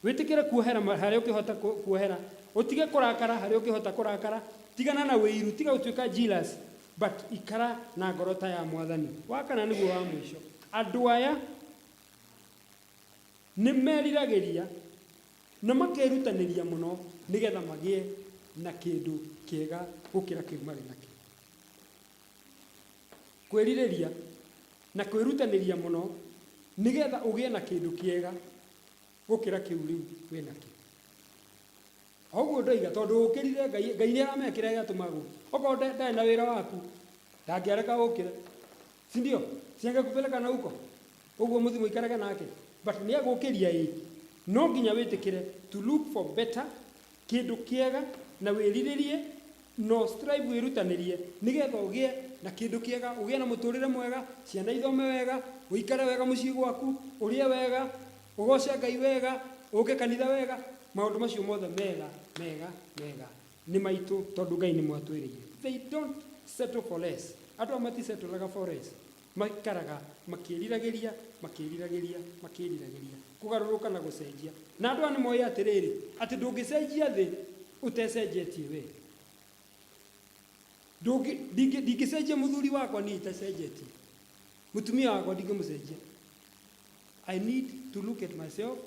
Wĩtĩkĩre kuohera harĩa ũkĩhota kuohera, ũtige kũrakara harĩa ũkĩhota kũrakara, tigana na wĩiru, tiga gũtuĩka jealous, but ikara na ngoro ta ya Mwathani. Wa kana nĩguo wa mũico, andũ aya nĩ meriragĩria na makerutanĩria mũno nĩgetha magĩe na kĩndũ kĩega gũkĩra kĩu marĩ nakĩo. Kwĩrirĩria na kwĩrutanĩria mũno nĩgetha ũgĩe na kĩndũ kĩega gũkĩra kĩu rĩu wĩ nakĩo. Ũguo ndoiga tondũ ũkĩrire Ngai nĩ aramekĩra gĩatũma gũkũ. Okorwo ndarĩ na wĩra waku ndangĩareka ũkĩre, si ndio? Siangekupeleka na huko ũguo mũthi mũikarage nake, but nĩ agũkĩria no nginya wĩtĩkĩre to look for better, kĩndũ kĩega, na wĩrirĩrie no strive wĩrutanĩrie nĩgetha ũgĩe na kĩndũ kĩega, ũgĩe na mũtũrĩre mwega, ciana ithome wega, ũikare wega mũciĩ gwaku, ũrĩe wega, ũgoce Ngai wega, ũke kanitha wega. Maũndũ macio mothe mega nĩ maitũ tondũ Ngai nĩ mwatwĩrĩire. They don't settle for less. Andũ matisetũlaga for less. Maikaraga makĩriragĩria kũgarũrũka na gũcenjia. Na andũ nĩ moĩ atĩrĩrĩ atĩ ndũngĩcenjia thĩ ũtecenjetie we. Ndingĩcenjia mũthuri wakwa niĩ itacenjetie. Mũtumia wakwa ndingĩmũcenjia. I need to look at myself.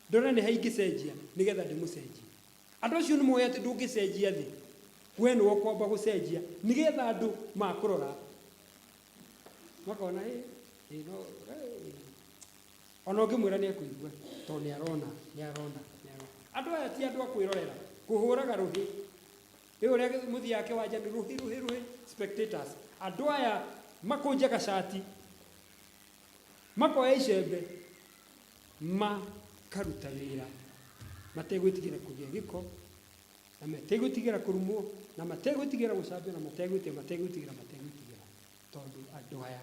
Ndona nĩ haingĩcenjia nĩgetha ndĩmũcenjie. Andũ acio nĩ moĩ atĩ ndũngĩcenjia thĩ. We nĩ ũkwamba gũcenjia nĩgetha andũ makũrora makona ona ũngĩmwĩra nĩ ekũigua tondũ nĩ arona. Andũ aya ti andũ a kwĩrorera kũhũraga rũhĩ. Rĩu ũrĩa mũthiaga kĩwanja nĩ rũhĩ spectators. Andũ aya makũnjaga cati makoya icembe makaruta wĩra mategwĩtigĩra kũgĩa gĩko na mategwĩtigĩra kũrumwo na mategwĩtigĩra gũcambio na mategwĩtigĩra tondũ andũ aya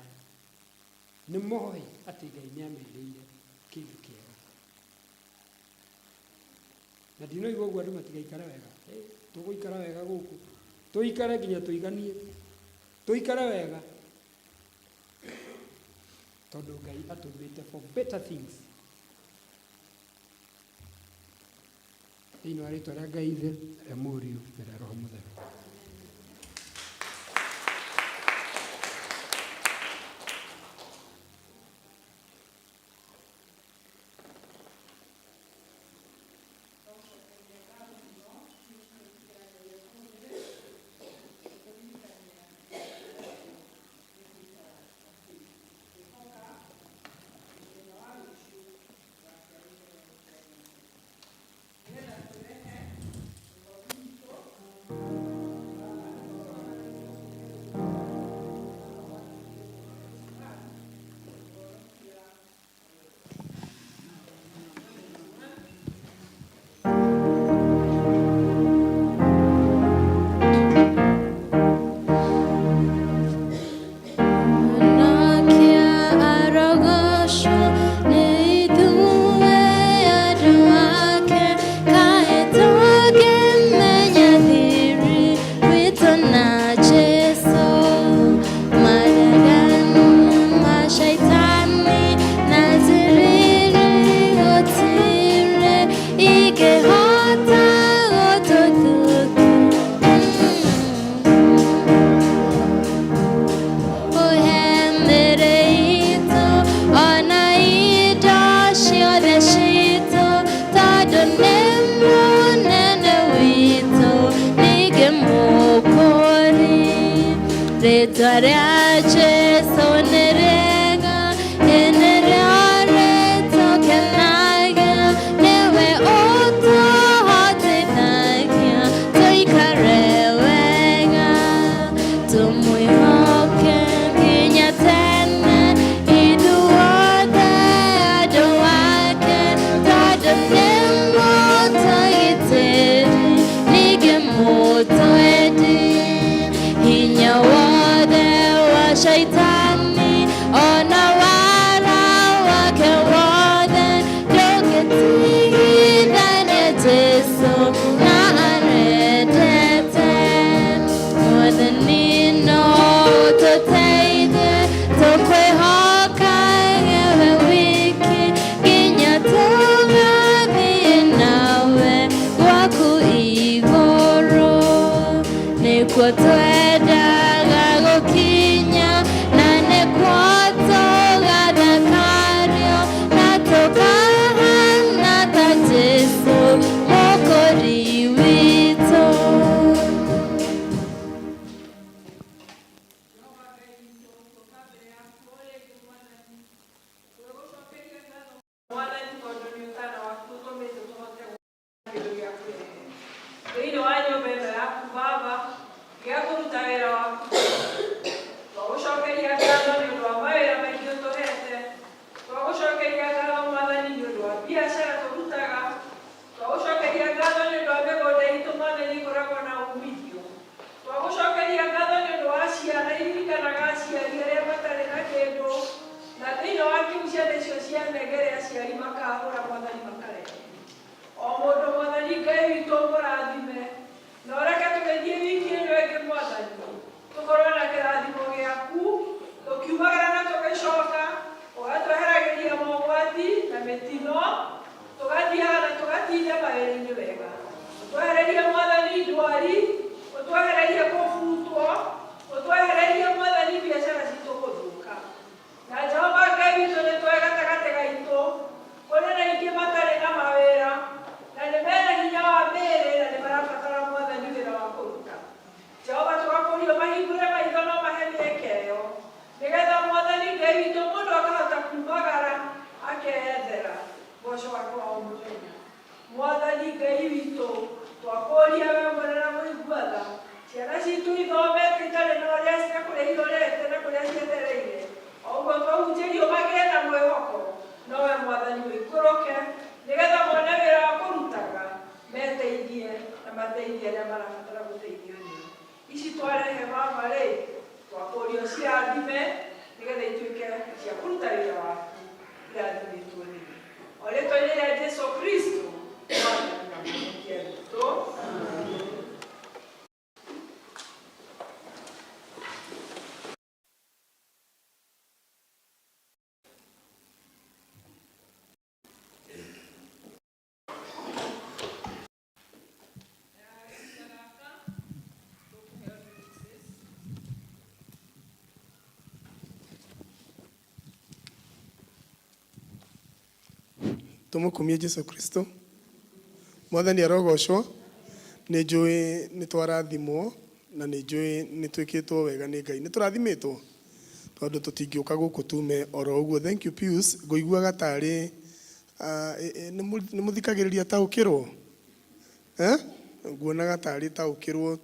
nĩ moĩ atĩ Ngai nĩ amerĩire kĩndũ kĩega. Na ndinoigua ũguo andũ matigaikara wega. Tũgũikara wega gũkũ, tũikare nginya tũiganie, tũikare wega tondũ Ngai atũmbĩte for better things. Thĩinĩ wa rĩĩtwa rĩa Ngai Ithe, rĩa Mũriũ na rĩa Roho Mũtheru. Kwa twenda gagokinya na ne kwato thĩinĩ wa nyũmba ĩno yaku Baba, gĩa kũruta wĩra waku. Twagũcokeria ngatho nĩ ũndũ wa mawĩra maingĩ ũtũhete. Twagũcokeria ngatho Mwathani nĩ ũndũ wa biacara tũrutaga. Twagũcokeria ngatho nĩ ũndũ wa mĩgũnda itũ Mwathani ĩkoragwo na umithio. Twagũcokeria ngatho nĩ ũndũ wa ciana iririkanaga aciari arĩa matarĩ na kĩndũ, na thĩinĩ wa kiugo ciana icio cianengere aciari makahũra Mwathani makarehe. O mũndũ Mwathani Ngai witũ mũrathime, na ũreke tũgĩthiĩ wiki ĩno ĩngĩ Mwathani, tũkorwo na kĩrathimo gĩaku, tũkiumagara na tũgĩcoka, ũgatweheragĩria mogwati na mĩtino, tũgathiaga na tũgatinda mawĩra-inĩ wega. Ũtwehererie Mwathani ndwari, ũtwehererie kũbutwo, ũtwehererie Mwathani biacara citũ gũthũka. Na Jehova Ngai witũ nĩ twĩ gatagatĩ gaitũ, kũrĩ na aingĩ matarĩ na mawĩra, na nĩ mena hinya wa mĩĩrĩ na nĩ marabatara Mwathani wĩra wa kũruta. Jehova tũgakũrio mahingũre maitho no mahe mĩeke ĩyo, nĩgetha Mwathani Ngai witũ mũndũ akahota kumagara akeyethera mboco wake wa o mũthenya. Mwathani Ngai witũ twakũria we mwene na mũigua tha, ciana citũ ithomete itarĩ na ũrĩa cia kũrĩa irorete na kũrĩa cietereire, o ũguo twahunjĩrio magĩe na mwĩhoko, no we Mwathani wĩikũrũke, nĩgetha mone wĩra wa kũrutaga meteithie na mateithie arĩa marabatara gũteithio nĩ ici twarehe Baba rĩ, twakũrio cirathime, nĩgetha ituĩke cia kũruta wĩra waku irathimĩtwo nĩ o rĩtwa-inĩ rĩa Jesũ Kristo Mwathani na Mũhonokia witũ. Tumukumie Jesu Kristo. Mwathani arogocwo. Nĩ njũĩ nĩ twarathimwo na nĩ njũĩ nĩ twĩkĩtwo wega nĩ Ngai. Nĩ tũrathimĩtwo tondũ tũtingĩũka gũkũ tume oro ũguo. Thank you Pius. Ngũiguaga tarĩ nĩ mũthikagĩrĩria taũkĩrwo. Nguonaga tarĩ taũkĩrwo,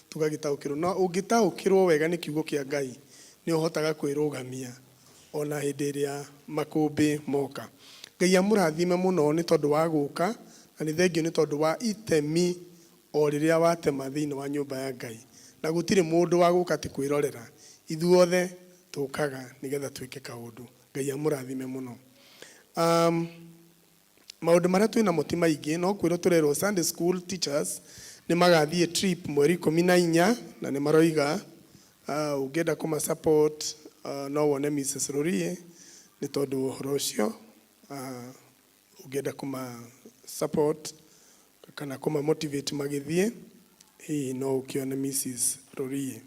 tũgagĩtaũkĩrwo. No ũngĩtaũkĩrwo wega nĩ kiugo kĩa Ngai nĩ ũhotaga kwĩrũgamia ona hĩndĩ ĩrĩa makũmbĩ moka. Ngai amũrathime mũno nĩ tondũ wa gũka, na nĩ thengio nĩ tondũ wa itemi o rĩrĩa watema thĩinĩ wa nyũmba ya Ngai. Na gũtirĩ mũndũ wa gũka atĩ kwĩrorera. Ithuothe tũkaga nĩgetha twĩke kaũndũ. Ngai amũrathime mũno. Maũndũ marĩa twĩ namo ti maingĩ, no kwĩrwo tũrerwo Sunday school teachers nĩ magathiĩ trip mweri 14 na nĩ maroiga ũngĩenda kũma support no wone Mrs. Rorie nĩ tondũ ũhoro ũcio ũngĩenda kũma support kana kũma motivate magĩthiĩ hihi no ũkĩone Mrs. Rorie.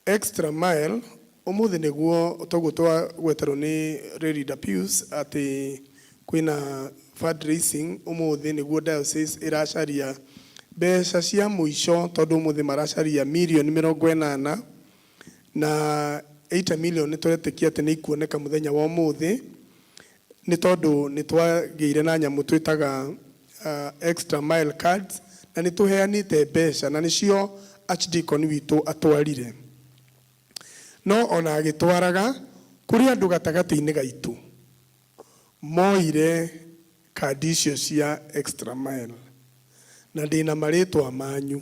Extra mile ũmũthĩ nĩguo toguo twagweterwo nĩ Reverend Pius atĩ kwĩna fundraising ũmũthĩ nĩguo diocese ĩracaria mbeca cia mũico tondũ ũmũthĩ maracaria mirioni 80 na 8 million nĩ tũretĩkia atĩ nĩ ikuoneka mũthenya wa ũmũthĩ nĩ tondũ nĩ twagĩire na nyamũ twĩtaga extra mile cards na nĩ tũheanĩte mbeca na nĩcio archdeacon witũ atwarire. No ona agĩtwaraga kũrĩ andũ gatagatĩ-inĩ gaitũ moire kandi icio cia extra mile na ndĩna marĩtwa manyu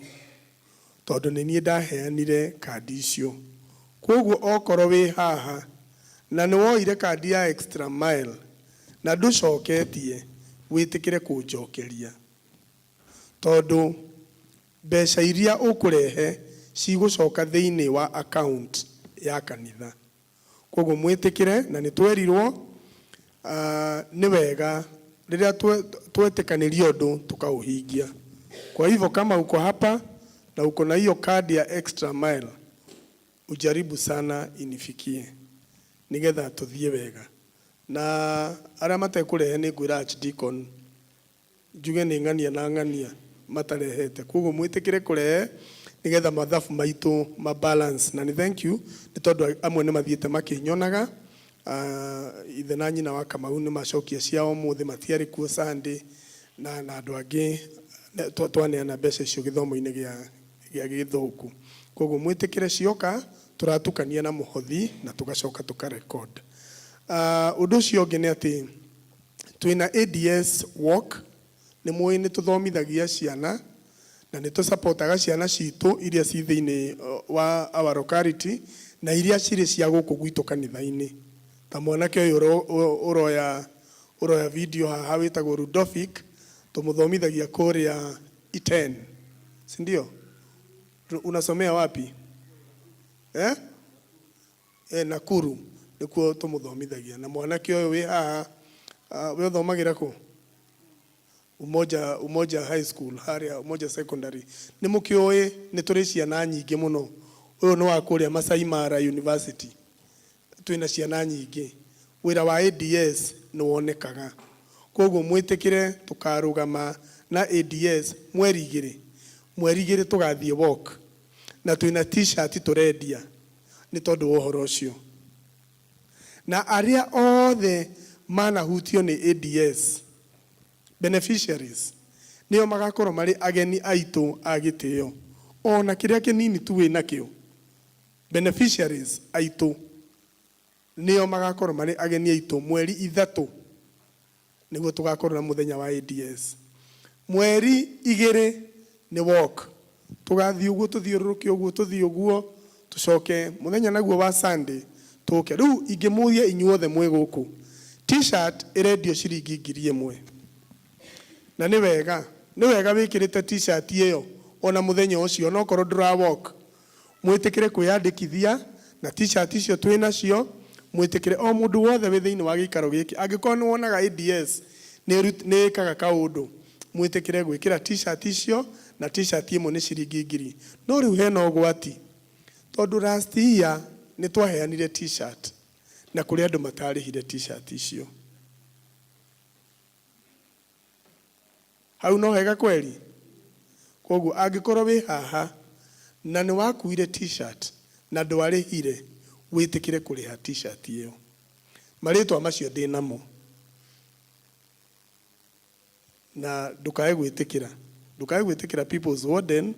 tondũ nĩ niĩ ndaheanire kandi icio. Kwoguo okorwo wĩ haha na nĩ woire kandi ya extra mile na ndũcoketie wĩtĩkĩre kũnjokeria tondũ mbeca iria ũkũrehe cigũcoka thĩinĩ wa account ya kanitha. Kwoguo mwĩtĩkĩre na nĩ twerirwo nĩ wega rĩrĩa twetĩkanĩria ũndũ tukaũhingia. Kwa hivyo kama uko hapa na uko na hiyo kadi ya extra mile ujaribu sana inifikie nigetha tuthie wega. Na arĩa matekũrehe nĩ ngwĩra archdeacon njuge nĩ ng'ania na ng'ania matarehete. Kwoguo mwĩtĩkĩre kũrehe nigetha mathabu maitũ mabalance. Na nĩ thank you nĩ tondũ amwe nĩ mathiĩte makĩnyonaga ithe na nyina wa Kamau nĩ macokia ciao mũthĩ matiarĩ kuo Sunday na andũ angĩ twaneana mbeca icio gĩthomo-inĩ gĩa gĩthũngũ. Koguo mwĩtĩkĩre cioka tũratukania na mũhothi na tũgacoka tũkarecord. Ũndũ ũcio ũngĩ nĩ atĩ twĩna ADS walk, nĩ mũĩ nĩ tũthomithagia ciana na nĩ tũsupportaga ciana citũ iria ci thĩinĩ wa our locality na iria cirĩ cia gũkũ gwitũ kanitha-inĩ. Ta mwanake ũyũ ũroya video haha wĩtagwo Rudolphic, tũmũthomithagia kũrĩa Iten, si ndio? Unasomea wapi? Nakuru nĩkuo tũmũthomithagia. Na mwanake ũyũ wĩ haha we ũthomagĩra kũ? Umoja High School, haria Umoja Secondary. Nĩ mũkĩũĩ nĩ tũrĩ ciana nyingĩ mũno. Ũyũ nĩ wa kũrĩa Masai Mara University. Twĩna ciana nyingĩ. Wĩra wa ADS nĩ wonekaga. Koguo mwĩtĩkĩre tũkarũgama na ADS mweri igĩrĩ tũgathiĩ walk. Na twĩna t-shirt tũrendia nĩ tondũ wa ũhoro ũcio. Na arĩa othe manahutio nĩ ADS beneficiaries nĩo magakorwo marĩ ageni aitũ a gĩtĩo. Ona kĩrĩa kĩnini tu wĩ nakĩo, beneficiaries aitũ nĩo magakorwo marĩ ageni aitũ mweri 3 nĩguo tũgakorwo na mũthenya wa ADS. Mweri 2 nĩ walk. Tũgathiĩ ũguo tũthiĩ ũguo tũcoke mũthenya naguo wa Sunday tũke. Rĩu ingĩmũria inyuothe mwĩ gũkũ, t-shirt ĩrendio ciringi 1,000. Na nĩ wega wĩkĩrĩte t-shirt ĩyo ona mũthenya ũcio no korwo ndũra walk. Mwĩtĩkĩre kwĩyandĩkithia na t-shirt icio twĩ nacio. Mwĩtĩkĩre o mũndũ wothe wĩ thĩinĩ wa gĩikaro gĩkĩ angĩkorwo nĩ wonaga ADS nĩ ĩkaga kaũndũ, mwĩtĩkĩre gwĩkĩra t-shirt icio, na t-shirt ĩmwe nĩ ciringi 1,000. No rĩu hena ũgwati tondũ last year nĩ twaheanire t-shirt na kũrĩ andũ matarĩhire t-shirt icio. Hau no hega kweli? Koguo angĩkorwo wĩ haha na nĩ wakuire t-shirt na ndwarĩhire, wĩtĩkĩre kũrĩha t-shirt ĩyo. Marĩtwa macio ndĩ namo. Na ndũkae gwĩtĩkĩra People's Warden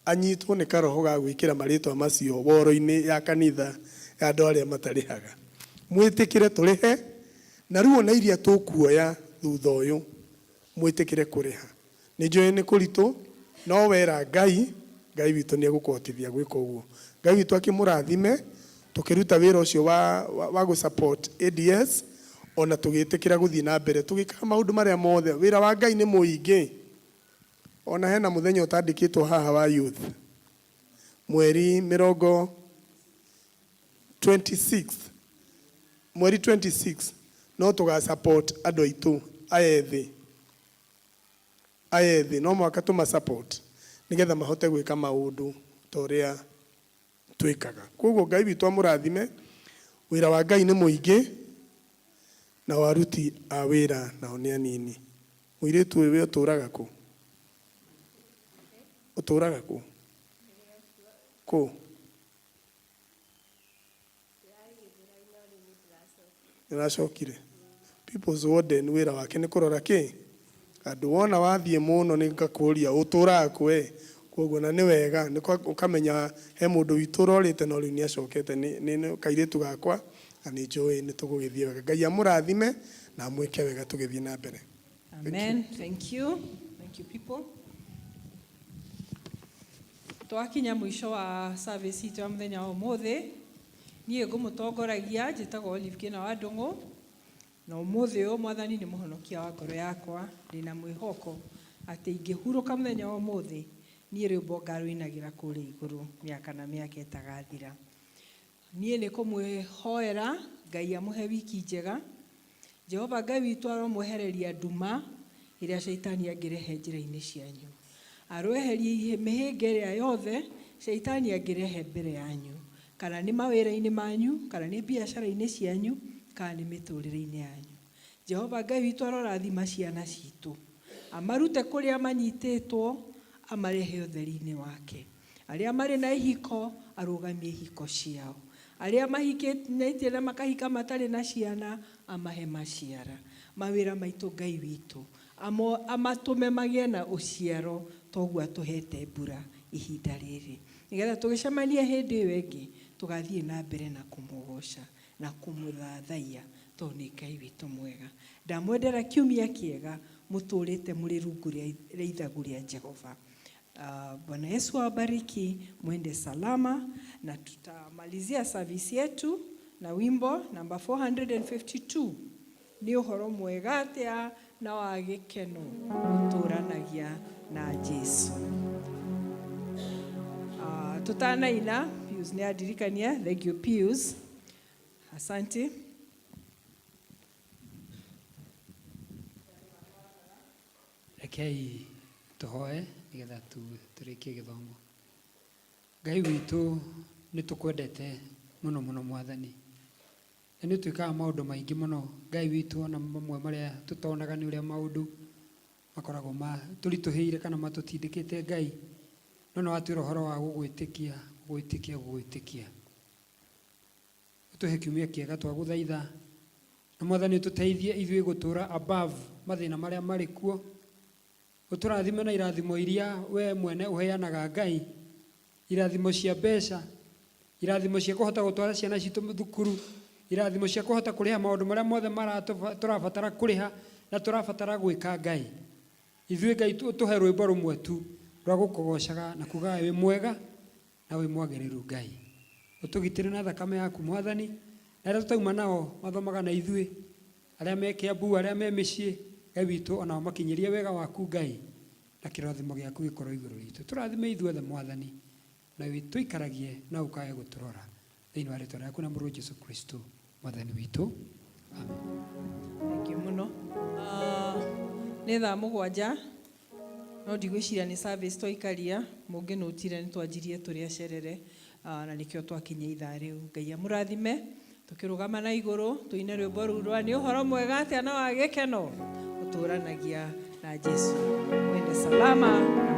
anyitwo nĩ karoho ga gwĩkĩra marĩtwa macio woro-inĩ ya kanitha ya andũ arĩa matarĩhaga. Mwĩtĩkĩre tũrĩhe, na rĩu ona iria tũkuoya thutha ũyũ mwĩtĩkĩre kũrĩha. Nĩ njũĩ nĩ kũritũ, no wera Ngai witũ nĩ egũkũhotithia gwĩka ũguo. Ngai witũ akĩmũrathime tũkĩruta wĩra ũcio wa gũ-support ADS, ona tũgĩtĩkĩra gũthiĩ na mbere tũgĩkaga maũndũ marĩa mothe. Wĩra wa Ngai nĩ mũingĩ. Ona hena mũthenya ũtandĩkĩtwo haha wa youth, mweri 26 no tũga-support andũ aitũ ayethi. No mwaka tũma-support nĩgetha mahote gwĩka maũndũ ta ũrĩa twĩkaga. Koguo Ngai witũ amũrathime. Wĩra wa Ngai nĩ mũingĩ na waruti a wĩra nao nĩ anini. Mũirĩtu ũyũ ũtũũraga kũ? Ũtũũraga kũ? Kũ? Nĩracokire. People's Warden wĩra wake nĩ kũrora kĩ? Andũ wona wathiĩ mũno nĩ ngakũria ũtũũraga kũ? Koguo na nĩ wega ũkamenya he mũndũ witũ ũrorĩte no rĩu nĩ acokete. Nĩ kairĩtu gakwa na nĩ njũĩ nĩ tũgũgĩthiĩ wega. Ngai amũrathime na amwĩke wega tũgĩthiĩ na mbere. Amen. Thank you people. Twakinya mũico wa service itũ ya mũthenya wa ũmũthĩ. Niĩ ngũmũtongoragia njĩtagwo Olive Kĩna wa Ndũng'ũ. Na ũmũthĩ ũyũ Mwathani nĩ mũhonokia wa ngoro yakwa. Ndĩna mwĩhoko atĩ ingĩhurũka mũthenya wa ũmũthĩ niĩ rwĩmbo ngarũinagĩra kũrĩa igũrũ mĩaka na mĩaka ĩtagathira. Niĩ nĩ kũmwĩhoera Ngai amũhe wiki njega. Jehova Ngai witũ aromwehereria nduma ĩrĩa Shaitani angĩrehe njĩra-inĩ cianyu. Arweherie mĩhĩnga ĩrĩa yothe Shaitani angĩrehe mbere yanyu, kana nĩ mawĩra-inĩ manyu, kana nĩ biacara-inĩ cianyu, kana nĩ mĩtũrĩre-inĩ yanyu. Jehova Ngai witũ arorathima ciana citũ, amarute kũrĩa manyitĩtwo, amarehe ũtheri-inĩ wake. Arĩa marĩ na ihiko arũgamie ihiko ciao. Arĩa mahikĩtie na makahika matarĩ na ciana amahe maciara. Mawĩra maitũ Ngai witũ amatume magĩe na ũciaro toguo atũhete mbura ihinda rĩrĩ, nĩgetha tũgĩcemania hĩndĩ ĩyo ĩngĩ tũgathiĩ na mbere na kũmũgoca na kũmũthathaiya tondũ nĩ Ngai witũ mwega. Ndamwendera kiumia kĩega, mũtũrĩte mũrĩ rungu rĩa ithagu rĩa Jehova. Bwana Yesu awabariki, mwende salama, na tutamalizia service yetu na wimbo namba 452, nĩ ũhoro mwega atĩa na wa gĩkeno ũtũranagia na Jesu. Tutanaina, Pius nĩ adirikania. Thank you Pius. Asante. Rekei tuhoe nigetha tũrĩkie gĩthomo. Ngai witũ nĩ tũkwendete mũno mũno Mwathani. Na nĩ twĩkaga maũndũ maingĩ mũno Ngai witũ, na mamwe marĩa tũtonaga nĩ ũrĩa maũndũ makoragwo tũritũhĩire kana matũtindĩkĩte Ngai. No nĩ watwĩra ũhoro wa gũgwĩtĩkia. Ũtũhe kiumia kĩega twagũthaitha. Na Mwathani tũteithie ithuĩ gũtũra above mathĩna marĩa marĩ kuo. Ũtũrathime na irathimo iria we mwene ũheanaga Ngai. Irathimo cia mbeca, irathimo cia kũhota gũtwara ciana citũ thukuru, irathimo cia kũhota kũrĩha maũndũ marĩa mothe tũrabatara kũrĩha na tũrabatara gwĩka Ngai. Ithuĩ Ngai ũtũhe rwĩmbo rũmwe tu rwa gũkũgocaga na kugaga wĩ mwega na wĩ mwagĩrĩru Ngai. Ũtũgitĩre na thakame yaku Mwathani, na arĩa tũtauma nao mathomaga na ithuĩ, arĩa me Kĩambu, arĩa me mĩciĩ, Ngai witũ onao makinyĩrie wega waku Ngai, na kĩrathimo gĩaku gĩkorwo igũrũ ritũ. Tũrathime ithuothe Mwathani, na tũikaragie na ũkae gũtũrora thĩinĩ wa rĩĩtwa rĩaku na mũrũ Jesu Kristo Mwathani witũ. Amen. Thank you mũno. Nĩ thaa 7, no ndigwĩciria nĩ service twaikaria, mũngĩnũtire nĩ twanjirie tũrĩ acerere, na nĩkĩo twakinya ithaa rĩu. Ngai amũrathime, tũkĩrũgama na igũrũ tũine rwĩmbo rũu rwa nĩ ũhoro mwega atĩa na wa gĩkeno ũtũranagia na Jesu. Mwende salama.